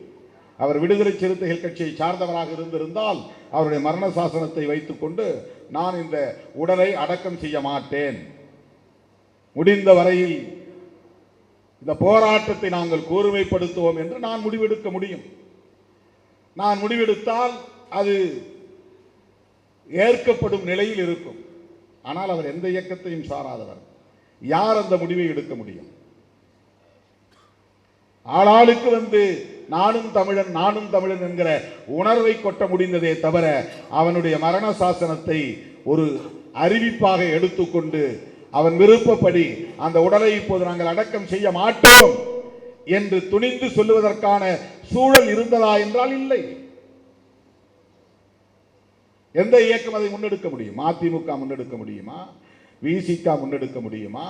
அவர் விடுதலை சிறுத்தைகள் கட்சியை சார்ந்தவராக இருந்திருந்தால் அவருடைய மரண சாசனத்தை வைத்துக் கொண்டு நான் இந்த உடலை அடக்கம் செய்ய மாட்டேன், முடிந்த வரையில் இந்த போராட்டத்தை நாங்கள் கூர்மைப்படுத்துவோம் என்று நான் முடிவெடுக்க முடியும். நான் முடிவெடுத்தால் அது ஏற்கப்படும் நிலையில் இருக்கும். ஆனால் அவர் எந்த இயக்கத்தையும் சாராதவர். யார் அந்த முடிவை எடுக்க முடியும்? ஆளாளுக்கு வந்து நானும் தமிழன் நானும் தமிழன் என்கிற உணர்வை கொட்ட முடிந்ததே தவிர அவனுடைய மரண சாசனத்தை ஒரு அறிவிப்பாக எடுத்துக்கொண்டு அவன் விருப்பப்படி அந்த உடலை இப்போது நாங்கள் அடக்கம் செய்ய மாட்டோம் என்று துணிந்து சொல்லுவதற்கான சூழல் இருந்ததா என்றால் இல்லை. எந்த இயக்கம் அதை முன்னெடுக்க முடியும்? அதிமுக முன்னெடுக்க முடியுமா? விசிக முன்னெடுக்க முடியுமா?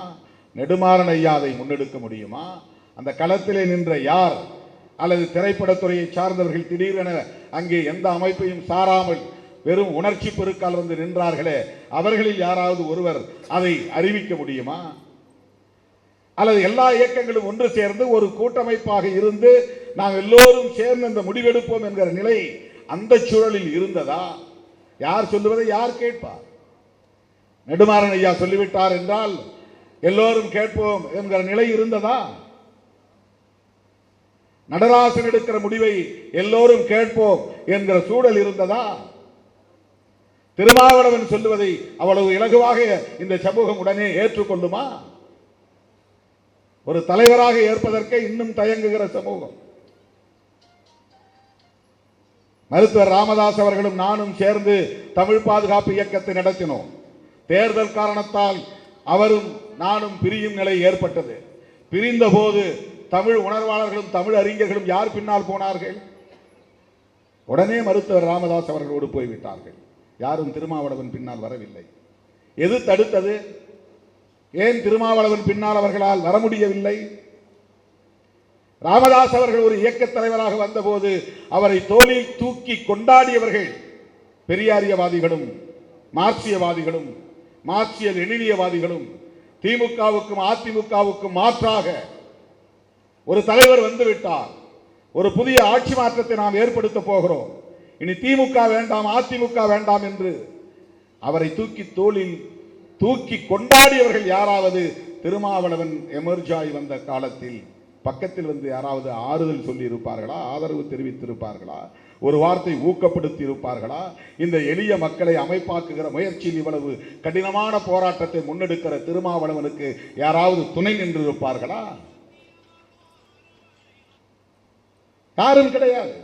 நெடுமாறன் ஐயா அதை முன்னெடுக்க முடியுமா? அந்த களத்திலே நின்ற யார் அல்லது திரைப்படத்துறையை சார்ந்தவர்கள் திடீரென அங்கே எந்த அமைப்பையும் சாராமல் வெறும் உணர்ச்சி பெருக்கால் வந்து நின்றார்களே, அவர்களில் யாராவது ஒருவர் அதை அறிவிக்க முடியுமா? அல்லது எல்லா இயக்கங்களும் ஒன்று சேர்ந்து ஒரு கூட்டமைப்பாக இருந்து நாம் எல்லோரும் சேர்ந்து இந்த முடிவெடுப்போம் என்கிற நிலை அந்த சூழலில் இருந்ததா? யார் சொல்லுவதை யார் கேட்பார்? நெடுமாறன் ஐயா சொல்லிவிட்டார் என்றால் எல்லோரும் கேட்போம் என்கிற நிலை இருந்ததா? நடராசன் எடுக்கிற முடிவை எல்லோரும் கேட்போம் என்கிற சூழல் இருந்ததா? திருமாவளவன் சொல்லுவதை அவ்வளவு இலகுவாக இந்த சமூகம் உடனே ஏற்றுக்கொள்ளுமா? ஒரு தலைவராக ஏற்பதற்கே இன்னும் தயங்குகிற சமூகம். மருத்துவர் ராமதாஸ் அவர்களும் நானும் சேர்ந்து தமிழ் பாதுகாப்பு இயக்கத்தை நடத்தினோம். தேர்தல் காரணத்தால் அவரும் நானும் பிரியும் நிலை ஏற்பட்டது. பிரிந்த போது தமிழ் உணர்வாளர்களும் தமிழ் அறிஞர்களும் யார் பின்னால் போனார்கள்? உடனே மருத்துவர் ராமதாஸ் அவர்களோடு போய்விட்டார்கள். யாரும் திருமாவளவன் பின்னால் வரவில்லை. எது தடுத்தது? ஏன் திருமாவளவன் பின்னால் அவர்களால் வர முடியவில்லை? ராமதாஸ் அவர்கள் ஒரு இயக்க தலைவராக வந்தபோது அவரை தோளில் தூக்கி கொண்டாடியவர்கள் பெரியாரியவாதிகளும் மார்க்சியவாதிகளும் மார்க்சிய லெனினியவாதிகளும். திமுகவுக்கும் அதிமுகவுக்கும் மாற்றாக ஒரு தலைவர் வந்துவிட்டார், ஒரு புதிய ஆட்சி மாற்றத்தை நாம் ஏற்படுத்த போகிறோம், இனி திமுக வேண்டாம் அதிமுக வேண்டாம் என்று அவரை தூக்கி தோளில் தூக்கி கொண்டாடியவர்கள் யாராவது திருமாவளவன் எமர்ஜாய் வந்த காலத்தில் பக்கத்தில் வந்து யாராவது ஆறுதல் சொல்லி இருப்பார்களா? ஆதரவு தெரிவித்திருப்பார்களா? ஒரு வார்த்தை ஊக்கப்படுத்தி இருப்பார்களா? இந்த எளிய மக்களை அமைப்பாக்குகிற முயற்சியில் இவ்வளவு கடினமான போராட்டத்தை முன்னெடுக்கிற திருமாவளவனுக்கு யாராவது துணை நின்று இருப்பார்களா? யாரும் கிடையாது.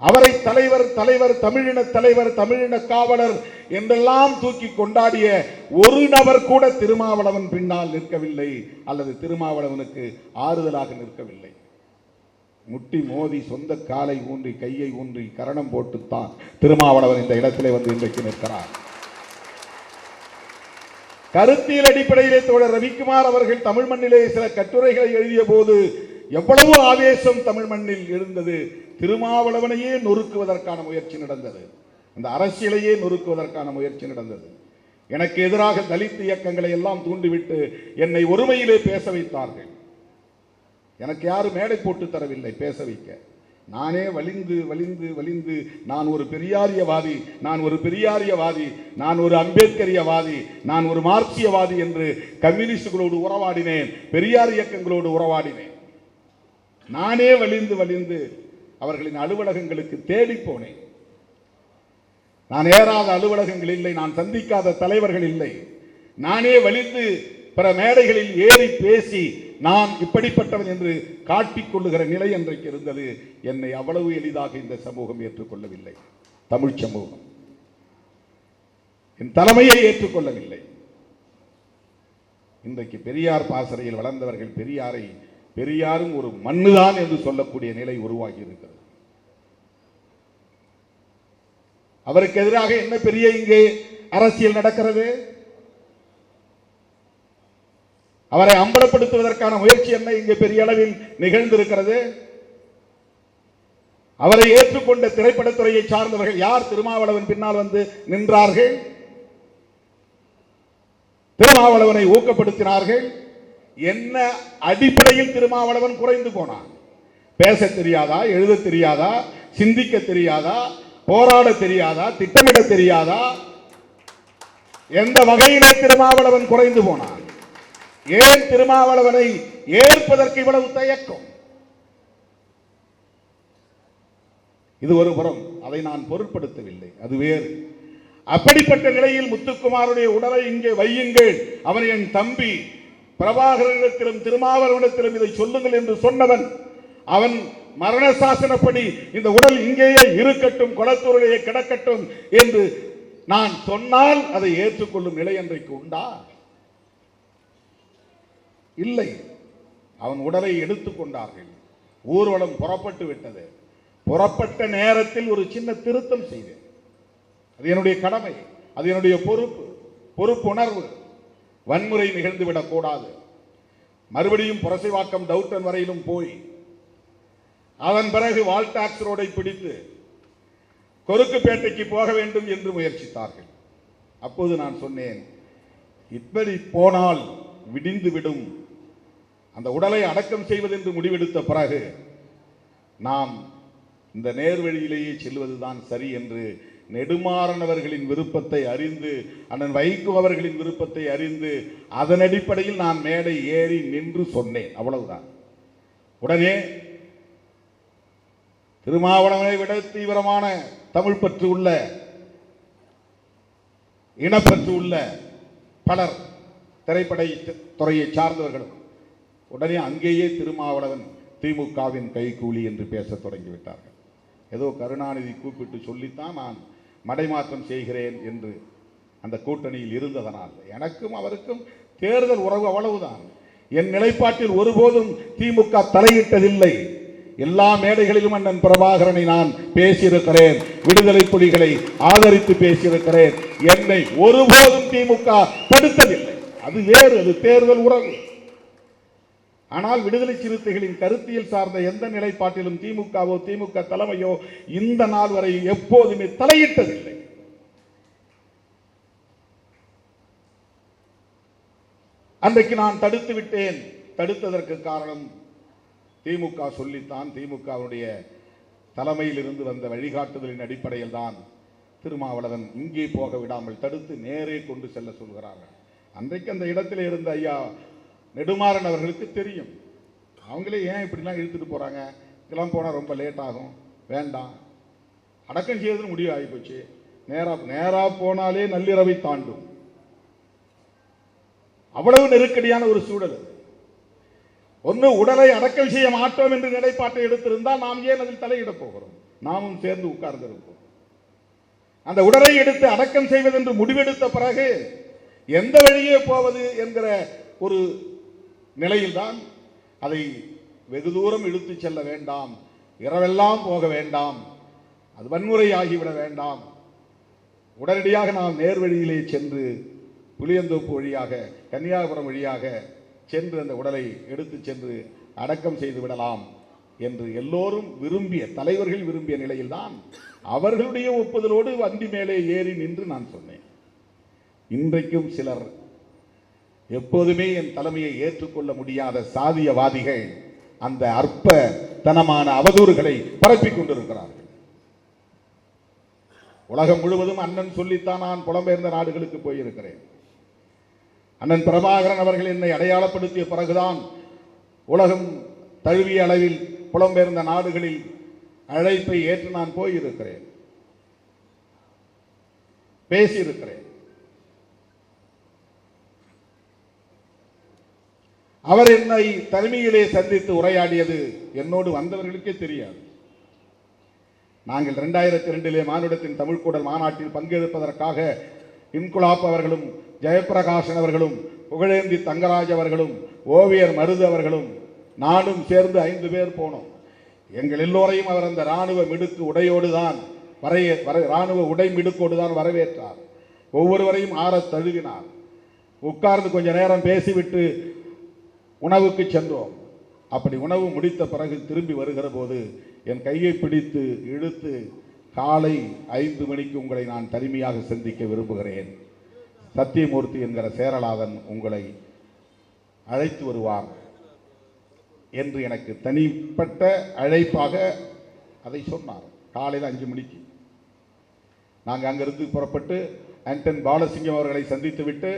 அவரை தலைவர் தலைவர் தமிழின தலைவர் தமிழின காவலர் என்றெல்லாம் தூக்கி கொண்டாடிய ஒரு நபர் கூட திருமாவளவன் பின்னால் நிற்கவில்லை, அல்லது திருமாவளவனுக்கு ஆறுதலாக நிற்கவில்லை. முட்டி மோதி சொந்த காலை ஊன்றி கையை ஊன்றி கரணம் போட்டுத்தான் திருமாவளவன் இந்த இடத்திலே வந்து இன்றைக்கு நிற்கிறார். கருத்தியல் அடிப்படையிலே தோழர் ரவிக்குமார் அவர்கள் தமிழ் மண்ணிலே சில கட்டுரைகளை எழுதிய போது எவ்வளவு ஆவேசம் தமிழ் மண்ணில் எழுந்தது. திருமாவளவனையே நொறுக்குவதற்கான முயற்சி நடந்தது, அந்த அரசியலையே நொறுக்குவதற்கான முயற்சி நடந்தது. எனக்கு எதிராக தலித் இயக்கங்களை எல்லாம் தூண்டிவிட்டு என்னை ஒருமையிலே பேச வைத்தார்கள். எனக்கு யாரும் மேடை போட்டு தரவில்லை பேச வைக்க. நானே வலிந்து வலிந்து வலிந்து நான் ஒரு பெரியாரியவாதி, நான் ஒரு பெரியாரியவாதி, நான் ஒரு அம்பேத்கரியவாதி, நான் ஒரு மார்க்சியவாதி என்று கம்யூனிஸ்டுகளோடு உறவாடினேன், பெரியார் இயக்கங்களோடு உறவாடினேன். நானே வலிந்து வலிந்து அவர்களின் அலுவலகங்களுக்கு தேடி போனேன். நான் ஏறாத அலுவலகங்கள் இல்லை, நான் சந்திக்காத தலைவர்கள் இல்லை. நானே வலிந்து பிற மேடைகளில் ஏறி பேசி நான் இப்படிப்பட்டவன் என்று காட்டிக்கொள்ளுகிற நிலை அன்றைக்கு இருந்தது. என்னை அவ்வளவு எளிதாக இந்த சமூகம் ஏற்றுக்கொள்ளவில்லை. தமிழ் சமூகம் என் தலைமையை ஏற்றுக்கொள்ளவில்லை. இன்றைக்கு பெரியார் பாசறையில் வளர்ந்தவர்கள் பெரியாரும் ஒரு மண்ணுதான் என்று சொல்லக்கூடிய நிலை உருவாகி இருக்கிறது. அவருக்கு எதிராக என்ன பெரிய இங்கே அரசியல் நடக்கிறது? அவரை அம்பலப்படுத்துவதற்கான முயற்சி என்ன இங்கே பெரிய அளவில் நிகழ்ந்திருக்கிறது? அவரை ஏற்றுக்கொண்ட திரைப்படத்துறையை சார்ந்தவர்கள் யார் திருமாவளவன் பின்னால் வந்து நின்றார்கள்? திருமாவளவனை ஊக்கப்படுத்தினார்கள். என்ன அடிப்படையில் திருமாவளவன் குறைந்து போனான்? பேச தெரியாதா? எழுத தெரியாதா? சிந்திக்க தெரியாதா? போராட தெரியாதா? திட்டமிட தெரியாதா? எந்த வகையிலே திருமாவளவன் குறைந்து போனான்? ஏன் திருமாவளவனை ஏற்பதற்கு இவ்வளவு தயக்கம்? இது ஒரு புறம். அதை நான் பொருட்படுத்தவில்லை, அது வேறு. அப்படிப்பட்ட நிலையில் முத்துக்குமாருடைய உடலை இங்கே வையுங்கள், அவன் என் தம்பி, பிரபாகரனிடத்திலும் திருமாவளவனிடத்திலும் இதை சொல்லுங்கள் என்று சொன்னவன், அவன் மரண சாசனப்படி இந்த உடல் இங்கேயே இருக்கட்டும், கொளத்தூரிலேயே கிடக்கட்டும் என்று நான் சொன்னால் அதை ஏற்றுக்கொள்ளும் நிலை அன்றைக்கு உண்டா? இல்லை. அவன் உடலை எடுத்துக் கொண்டார்கள். ஊர்வலம் புறப்பட்டு விட்டது. புறப்பட்ட நேரத்தில் ஒரு சின்ன திருத்தம் செய்தேன். அது என்னுடைய கடமை, அது என்னுடைய பொறுப்புணர்வு. வன்முறை நிகழ்ந்துவிடக் கூடாது. மறுபடியும் புரசைவாக்கம் டவுட்டன் வரையிலும் போய் அதன் பிறகு வால்டாக்ஸ் ரோடை பிடித்து கொருக்குப்பேட்டைக்கு போக வேண்டும் என்று முயற்சித்தார்கள். அப்போது நான் சொன்னேன், இப்படி போனால் விடிந்துவிடும். அந்த உடலை அடக்கம் செய்வது என்று முடிவெடுத்த பிறகு நாம் இந்த நேர்வழியிலேயே செல்வதுதான் சரி என்று நெடுமாறன் அவர்களின் விருப்பத்தை அறிந்து, அண்ணன் வைகோ அவர்களின் விருப்பத்தை அறிந்து, அதன் அடிப்படையில் நான் மேடை ஏறி நின்று சொன்னேன். அவ்வளவுதான். உடனே திருமாவளவனை விட தீவிரமான தமிழ் பற்று உள்ள, இனப்பற்று உள்ள பலர், திரைப்பட துறையை சார்ந்தவர்களும் உடனே அங்கேயே திருமாவளவன் திமுகவின் கைகூலி என்று பேசத் தொடங்கிவிட்டார்கள். ஏதோ கருணாநிதி கூப்பிட்டு சொல்லித்தான் நான் மடைமாற்றம் செய்கிறேன் என்று அந்த கூட்டணியில் இருந்ததனால் எனக்கும் அவருக்கும் தேர்தல் உறவு அவ்வளவுதான். என் நிலைப்பாட்டில் ஒருபோதும் திமுக தலையிட்டதில்லை. எல்லா மேடைகளிலும் அண்ணன் பிரபாகரனை நான் பேசியிருக்கிறேன், விடுதலை புலிகளை ஆதரித்து பேசியிருக்கிறேன். என்னை ஒருபோதும் திமுக தடுத்ததில்லை. அது வேறு, அது தேர்தல் உறவு. ஆனால் விடுதலை சிறுத்தைகளின் கருத்தியல் சார்ந்த எந்த நிலைப்பாட்டிலும் திமுகவோ திமுக தலைமையோ இந்த நாள் வரை எப்போதுமே தலையிட்டதில்லை. அன்றைக்கு நான் தடுத்து விட்டேன். தடுத்ததற்கு காரணம் திமுக சொல்லித்தான், திமுகவுடைய தலைமையில் இருந்து வந்த வழிகாட்டுதலின் அடிப்படையில் தான் திருமாவளவன் இங்கே போக விடாமல் தடுத்து நேரே கொண்டு செல்ல சொல்கிறார்கள். அன்றைக்கு அந்த இடத்தில் இருந்த ஐயா நெடுமாறன் அவர்களுக்கு தெரியும். அவங்களே ஏன் இப்படிலாம் இழுத்துட்டு போறாங்க, இதெல்லாம் போனால் ரொம்ப லேட் ஆகும், வேண்டாம், அடக்கம் செய்யறதுன்னு முடிவு ஆகிப்போச்சு, நேரா போனாலே நள்ளிரவை தாண்டும். அவ்வளவு நெருக்கடியான ஒரு சூழல். ஒன்று உடலை அடக்கம் செய்ய மாட்டோம் என்று நிலைப்பாட்டை எடுத்திருந்தால் நாம் ஏன் அதில் தலையிட போகிறோம்? நாமும் சேர்ந்து உட்கார்ந்திருப்போம். அந்த உடலை எடுத்து அடக்கம் செய்வதென்று முடிவெடுத்த பிறகு எந்த வழியே போவது என்கிற ஒரு நிலையில்தான் அதை வெகு தூரம் இழுத்து செல்ல வேண்டாம், இரவெல்லாம் போக வேண்டாம், அது வன்முறை ஆகிவிட வேண்டாம், உடனடியாக நாம் நேர்வழியிலே சென்று புளியந்தோப்பு வழியாக கன்னியாகுமரி வழியாக சென்று அந்த உடலை எடுத்து சென்று அடக்கம் செய்து விடலாம் என்று எல்லோரும் விரும்பிய, தலைவர்கள் விரும்பிய நிலையில்தான் அவர்களுடைய ஒப்புதலோடு வண்டி மேலே ஏறி நின்று நான் சொன்னேன். இன்றைக்கும் சிலர், எப்போதுமே என் தலைமையை ஏற்றுக்கொள்ள முடியாத சாதியவாதிகள் அந்த அற்பத்தனமான அவதூறுகளை பரப்பிக் கொண்டிருக்கிறார்கள். உலகம் முழுவதும் அண்ணன் சொல்லித்தான் நான் புலம்பெயர்ந்த நாடுகளுக்கு போயிருக்கிறேன். அண்ணன் பிரபாகரன் அவர்கள் என்னை அடையாளப்படுத்திய பிறகுதான் உலகம் தழுவிய அளவில் புலம்பெயர்ந்த நாடுகளில் அழைப்பை ஏற்று நான் போயிருக்கிறேன், பேசியிருக்கிறேன். அவர் என்னை தனிமையிலே சந்தித்து உரையாடியது என்னோடு வந்தவர்களுக்கே தெரியாது. நாங்கள் 2002 மானுடத்தின் தமிழ்கூடல் மாநாட்டில் பங்கெடுப்பதற்காக இன்குலாப் அவர்களும் ஜெயபிரகாசன் அவர்களும் புகழேந்தி தங்கராஜ் அவர்களும் ஓவியர் மருது அவர்களும் நானும் சேர்ந்து 5 பேர் போனோம். எங்கள் எல்லோரையும் அவர் அந்த இராணுவ மிடுக்கு உடையோடு தான் இராணுவ உடை மிடுக்கோடு தான் வரவேற்றார். ஒவ்வொருவரையும் ஆறத் தழுவினார். உட்கார்ந்து கொஞ்ச நேரம் பேசிவிட்டு உணவுக்கு சென்றோம். அப்படி உணவு முடித்த பிறகு திரும்பி வருகிற போது என் கையை பிடித்து இழுத்து, காலை 5 மணிக்கு உங்களை நான் தனிமையாக சந்திக்க விரும்புகிறேன், சத்தியமூர்த்தி என்கிற சேரலாதன் உங்களை அழைத்து வருவார் என்று எனக்கு தனிப்பட்ட அழைப்பாக அதை சொன்னார். காலையில் 5 மணிக்கு நாங்கள் அங்கிருந்து புறப்பட்டு ஆண்டன் பாலசிங்கம் அவர்களை சந்தித்து விட்டு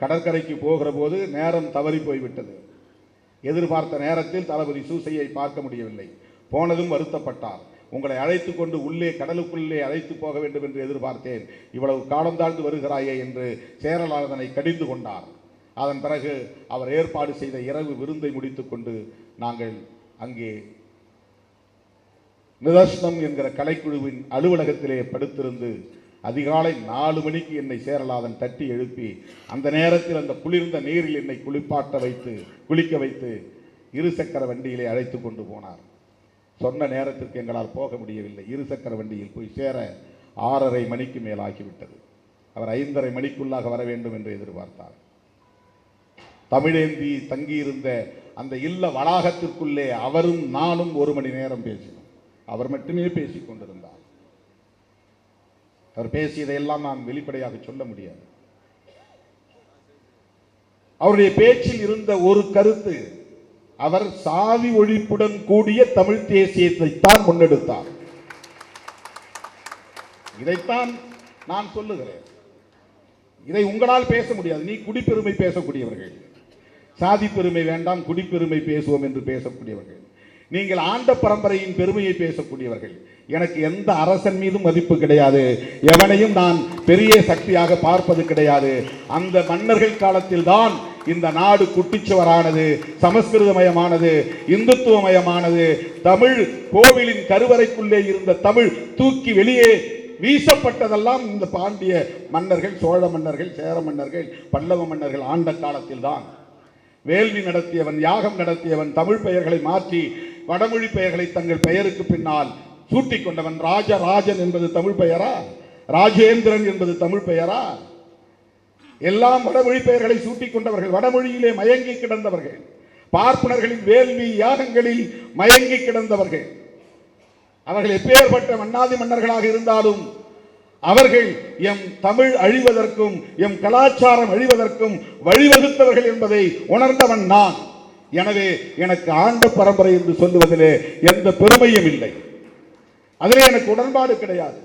கடற்கரைக்கு போகிற போது நேரம் தவறி போய்விட்டது. எதிர்பார்த்த நேரத்தில் தளபதி சூசையை பார்க்க முடியவில்லை. போனதும் வருத்தப்பட்டார். உங்களை அழைத்து கொண்டு உள்ளே கடலுக்குள்ளே அழைத்து போக வேண்டும் என்று எதிர்பார்த்தேன், இவ்வளவு காலம் தாழ்ந்து வருகிறாயே என்று சேரலாதனை கடிந்து கொண்டார். அதன் பிறகு அவர் ஏற்பாடு செய்த இரவு விருந்தை முடித்துக் கொண்டு நாங்கள் அங்கே நிதர்சனம் என்கிற கலைக்குழுவின் அலுவலகத்திலே படுத்திருந்து அதிகாலை 4 மணிக்கு என்னை சேரலாதன் தட்டி எழுப்பி அந்த நேரத்தில் அந்த குளிர்ந்த நீரில் என்னை குளிக்க வைத்து இருசக்கர வண்டியிலே அழைத்து கொண்டு போனார். சொன்ன நேரத்திற்கு எங்களால் போக முடியவில்லை. இருசக்கர வண்டியில் போய் சேர 6:30 மணிக்கு மேலாகிவிட்டது. அவர் 5:30 மணிக்குள்ளாக வர வேண்டும் என்று எதிர்பார்த்தார். தமிழேந்தி தங்கியிருந்த அந்த இல்ல வளாகத்திற்குள்ளே அவரும் நானும் 1 மணி நேரம் பேசினோம். அவர் மட்டுமே பேசிக் கொண்டிருந்தார். அவர் பேசியதையெல்லாம் நான் வெளிப்படையாக சொல்ல முடியாது. அவருடைய பேச்சில் இருந்த ஒரு கருத்து, அவர் சாதி ஒழிப்புடன் கூடிய தமிழ் தேசியத்தைத்தான் முன்னெடுத்தார். இதைத்தான் நான் சொல்லுகிறேன். இதை உங்களால் பேச முடியாது. நீ குடிப்பெருமை பேசக்கூடியவர்கள், சாதி பெருமை வேண்டாம் குடிப்பெருமை பேசுவோம் என்று பேசக்கூடியவர்கள், நீங்கள் ஆண்ட பரம்பரையின் பெருமையை பேசக்கூடியவர்கள். எனக்கு எந்த அரசன் மீதும் மதிப்பு கிடையாது, எவனையும் நான் பெரிய சக்தியாக பார்ப்பது கிடையாது. அந்த மன்னர்கள் காலத்தில் தான் இந்த நாடு குட்டிச்சுவரானது, சமஸ்கிருதமயமானது, இந்துத்துவமயமானது. தமிழ் கோவிலின் கருவறைக்குள்ளே இருந்த தமிழ் தூக்கி வெளியே வீசப்பட்டதெல்லாம் இந்த பாண்டிய மன்னர்கள், சோழ மன்னர்கள், சேர மன்னர்கள், பல்லவ மன்னர்கள் ஆண்ட காலத்தில் தான். வேள்வி நடத்தியவன், யாகம் நடத்தியவன், தமிழ் பெயர்களை மாற்றி வடமொழி பெயர்களை தங்கள் பெயருக்கு பின்னால் சூட்டிக் கொண்டவன். ராஜராஜன் என்பது தமிழ் பெயரா? ராஜேந்திரன் என்பது தமிழ் பெயரா? எல்லாம் வடமொழி பெயர்களை சூட்டிக் கொண்டவர்கள், வடமொழியிலே மயங்கி கிடந்தவர்கள், பார்ப்பனர்களின் வேள்வி யாகங்களில் மயங்கி கிடந்தவர்கள். அவர்கள் எப்பேற்பட்ட மன்னாதி மன்னர்களாக இருந்தாலும் அவர்கள் எம் தமிழ் அழிவதற்கும் எம் கலாச்சாரம் அழிவதற்கும் வழிவகுத்தவர்கள் என்பதை உணர்ந்தவன் நான். எனவே எனக்கு ஆண்ட பரம்பரை என்று சொல்லுவதிலே எந்த பெருமையும் இல்லை. அதிலே எனக்கு உடன்பாடு கிடையாது.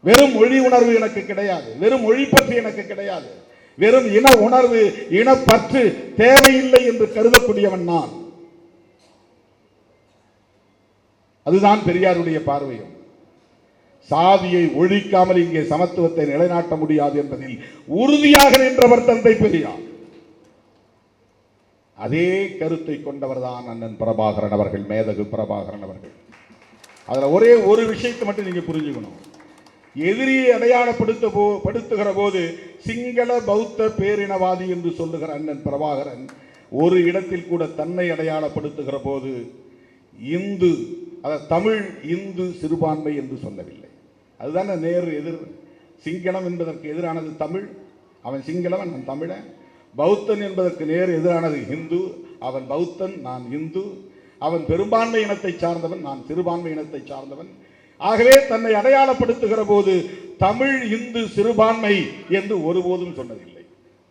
வெறும் மொழி உணர்வு எனக்கு கிடையாது, வெறும் மொழி பற்றி எனக்கு கிடையாது, வெறும் இன உணர்வு இனப்பற்று தேவையில்லை என்று கருதக்கூடியவன் நான். அதுதான் பெரியாருடைய பார்வையும். சாதியை ஒழிக்காமல் இங்கே சமத்துவத்தை நிலைநாட்ட முடியாது என்பதில் உறுதியாக நின்றவர் தந்தை பெரியார். அதே கருத்தை கொண்டவர் தான் அண்ணன் பிரபாகரன் அவர்கள், மேதகு பிரபாகரன் அவர்கள். அதுல ஒரே ஒரு விஷயத்தை மட்டும் நீங்க புரிஞ்சுக்கணும். எதிரியை அடையாளப்படுத்துகிற போது சிங்கள பௌத்த பேரினவாதி என்று சொல்லுகிற அண்ணன் பிரபாகரன் ஒரு இடத்தில் கூட தன்னை அடையாளப்படுத்துகிற போது இந்து, தமிழ் இந்து சிறுபான்மை என்று சொல்லவில்லை. அதுதான் நேரு எதிர். சிங்களம் என்பதற்கு எதிரானது தமிழ், அவன் சிங்களவன், நான் தமிழன். பௌத்தன் என்பதற்கு நேர் எதிரானது இந்து, அவன் பௌத்தன், நான் இந்து. அவன் பெரும்பான்மை இனத்தை சார்ந்தவன், நான் சிறுபான்மை இனத்தை சார்ந்தவன். ஆகவே தன்னை அடையாளப்படுத்துகிற போது தமிழ் இந்து சிறுபான்மை என்று ஒருபோதும் சொன்னதில்லை.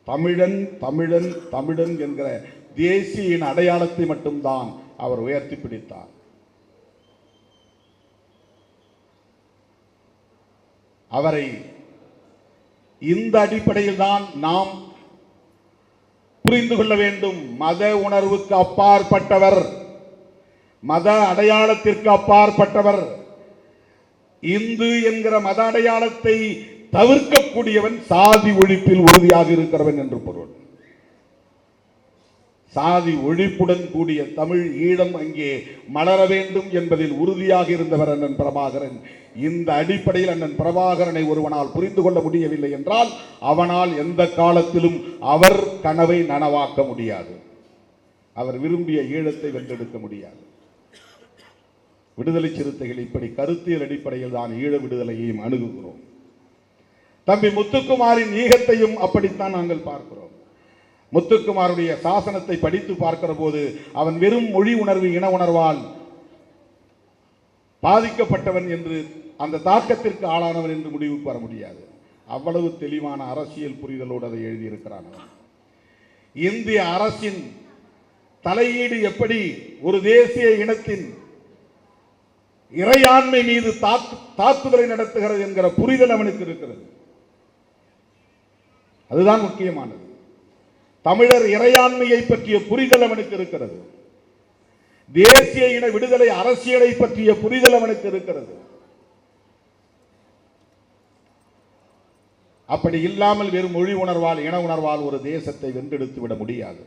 தமிழன் தமிழன் தமிழன் என்கிற தேசிய அடையாளத்தை மட்டும்தான் அவர் உயர்த்தி பிடித்தார். அவரை இந்த அடிப்படையில் தான் நாம் புரிந்து கொள்ள வேண்டும். மத உணர்வுக்கு அப்பாற்பட்டவர், மத அடையாளத்திற்கு அப்பாற்பட்டவர், இந்து என்கிற மத அடையாளத்தை தவிர்க்கக்கூடியவன் சாதி ஒழிப்பில் உறுதியாக இருக்கிறவன் என்று பொருள். சாதி ஒழிப்புடன் கூடிய தமிழ் ஈழம் அங்கே மலர வேண்டும் என்பதில் உறுதியாக இருந்தவர் அண்ணன் பிரபாகரன். இந்த அடிப்படையில் அண்ணன் பிரபாகரனை ஒருவனால் புரிந்து கொள்ள முடியவில்லை என்றால் அவனால் எந்த காலத்திலும் அவர் கனவை நனவாக்க முடியாது. அவர் விரும்பிய ஈழத்தை வென்றெடுக்க முடியாது. விடுதலை சிறுத்தைகள் இப்படி கருத்தியல் அடிப்படையில் தான் ஈழ விடுதலையையும் அணுகுகிறோம். தம்பி முத்துக்குமாரின் ஈகத்தையும் அப்படித்தான் நாங்கள் பார்க்கிறோம். முத்துக்குமாருடைய சாசனத்தை படித்து பார்க்கிற போது அவன் வெறும் மொழி உணர்வு, இன உணர்வால் பாதிக்கப்பட்டவன் என்று, அந்த தாக்கத்திற்கு ஆளானவன் என்று முடிவுக்கு வர முடியாது. அவ்வளவு தெளிவான அரசியல் புரிதலோடு அதை எழுதியிருக்கிறான். இந்திய அரசின் தலையீடு எப்படி ஒரு தேசிய இனத்தின் இறையாண்மை மீது தாக்குதலை நடத்துகிறது என்கிற புரிதல் அவனுக்கு இருக்கிறது. அதுதான் முக்கியமானது. தமிழர் இறையாண்மையை பற்றிய புரிதல் அவனுக்கு இருக்கிறது. தேசிய இன விடுதலை அரசியலை பற்றிய புரிதல் அவனுக்கு இருக்கிறது. அப்படி இல்லாமல் வெறும் மொழி உணர்வால், இன உணர்வால் ஒரு தேசத்தை வென்றெடுத்து விட முடியாது.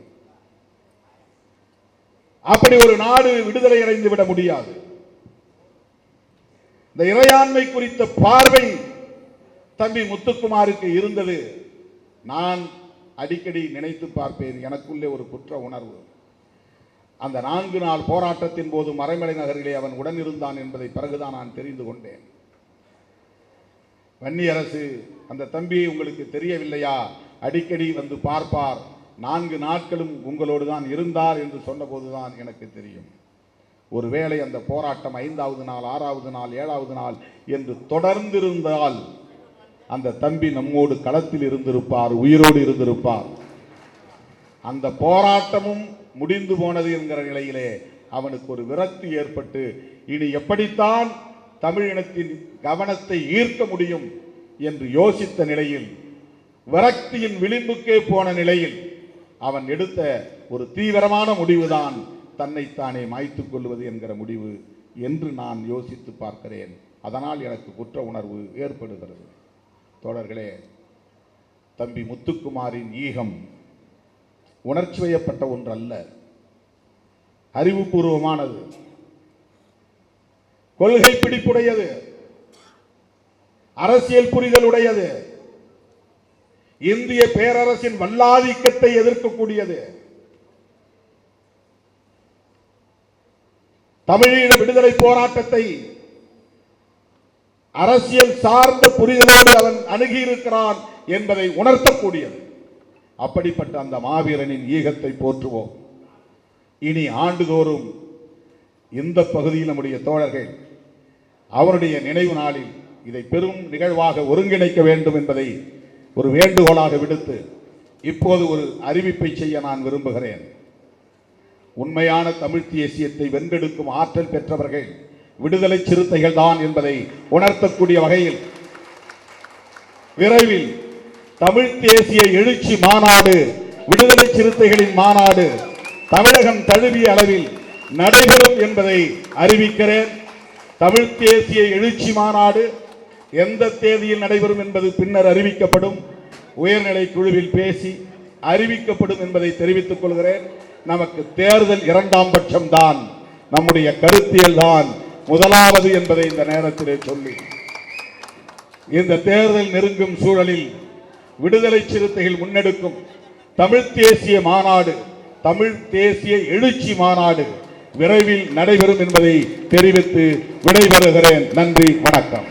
அப்படி ஒரு நாடு விடுதலை அடைந்து விட முடியாது. இந்த இறையாண்மை குறித்த பார்வை தம்பி முத்துக்குமாருக்கு இருந்தது. நான் அடிக்கடி நினைத்து பார்ப்பேன். எனக்குள்ளே ஒரு குற்ற உணர்வு. அந்த 4 நாள் போராட்டத்தின் போது மறைமலை நகரிலே அவன் உடனிருந்தான் என்பதை பிறகுதான் நான் தெரிந்து கொண்டேன். வன்னியரசு அந்த தம்பியை உங்களுக்கு தெரியவில்லையா, அடிக்கடி வந்து பார்ப்பார், 4 நாட்களும் உங்களோடு தான் இருந்தார் என்று சொன்னபோதுதான் எனக்கு தெரியும். ஒருவேளை அந்த போராட்டம் 5வது நாள், 6வது நாள், 7வது நாள் என்று தொடர்ந்திருந்தால் அந்த தம்பி நம்மோடு களத்தில் இருந்திருப்பார், உயிரோடு இருந்திருப்பார். அந்த போராட்டமும் முடிந்து போனது என்கிற நிலையிலே அவனுக்கு ஒரு விரக்தி ஏற்பட்டு இனி எப்படித்தான் தமிழ் இனத்தின் கவனத்தை ஈர்க்க முடியும் என்று யோசித்த நிலையில், விரக்தியின் விளிம்புக்கே போன நிலையில் அவன் எடுத்த ஒரு தீவிரமான முடிவுதான் தன்னைத்தானே மாய்த்துக் கொள்வது என்கிற முடிவு என்று நான் யோசித்து பார்க்கிறேன். அதனால் எனக்கு குற்ற உணர்வு ஏற்படுகிறது. தோழர்களே, தம்பி முத்துக்குமாரின் ஈகம் உணர்ச்சி வயப்பட்ட ஒன்று அல்ல, அறிவுபூர்வமானது, கொள்கை பிடிப்புடையது, அரசியல் புரிதலுடையது, இந்திய பேரரசின் வல்லாதிக்கத்தை எதிர்க்கக்கூடியது, தமிழீழ விடுதலை போராட்டத்தை அரசியல் சார்ந்த புரிதலோடு அவன் அணுகியிருக்கிறான் என்பதை உணர்த்தக்கூடியது. அப்படிப்பட்ட அந்த மாவீரனின் ஈகத்தை போற்றுவோம். இனி ஆண்டுதோறும் இந்த பகுதியில் நம்முடைய தோழர்கள் அவருடைய நினைவு நாளில் இதை பெரும் நிகழ்வாக ஒருங்கிணைக்க வேண்டும் என்பதை ஒரு வேண்டுகோளாக விடுத்து இப்போது ஒரு அறிவிப்பை செய்ய நான் விரும்புகிறேன். உண்மையான தமிழ் தேசியத்தை வென்றெடுக்கும் ஆற்றல் பெற்றவர்கள் விடுதலை சிறுத்தைகள் தான் என்பதை உணர்த்தக்கூடிய வகையில் விரைவில் தமிழ் தேசிய எழுச்சி மாநாடு, விடுதலை சிறுத்தைகளின் மாநாடு தமிழகம் தழுவிய அளவில் நடைபெறும் என்பதை அறிவிக்கிறேன். தமிழ் தேசிய எழுச்சி மாநாடு எந்த தேதியில் நடைபெறும் என்பது பின்னர் அறிவிக்கப்படும். உயர்நிலை குழுவில் பேசி அறிவிக்கப்படும் என்பதை தெரிவித்துக் கொள்கிறேன். நமக்கு தேர்தல் 2ஆம் பட்சம் தான், நம்முடைய கருத்தியல் தான் முதலாவது என்பதை இந்த நேரத்திலே சொல்லி, இந்த தேர்தல் நெருங்கும் சூழலில் விடுதலை சிறுத்தைகள் முன்னெடுக்கும் தமிழ் தேசிய மாநாடு, தமிழ் தேசிய எழுச்சி மாநாடு விரைவில் நடைபெறும் என்பதை தெரிவித்து விடைபெறுகிறேன். நன்றி, வணக்கம்.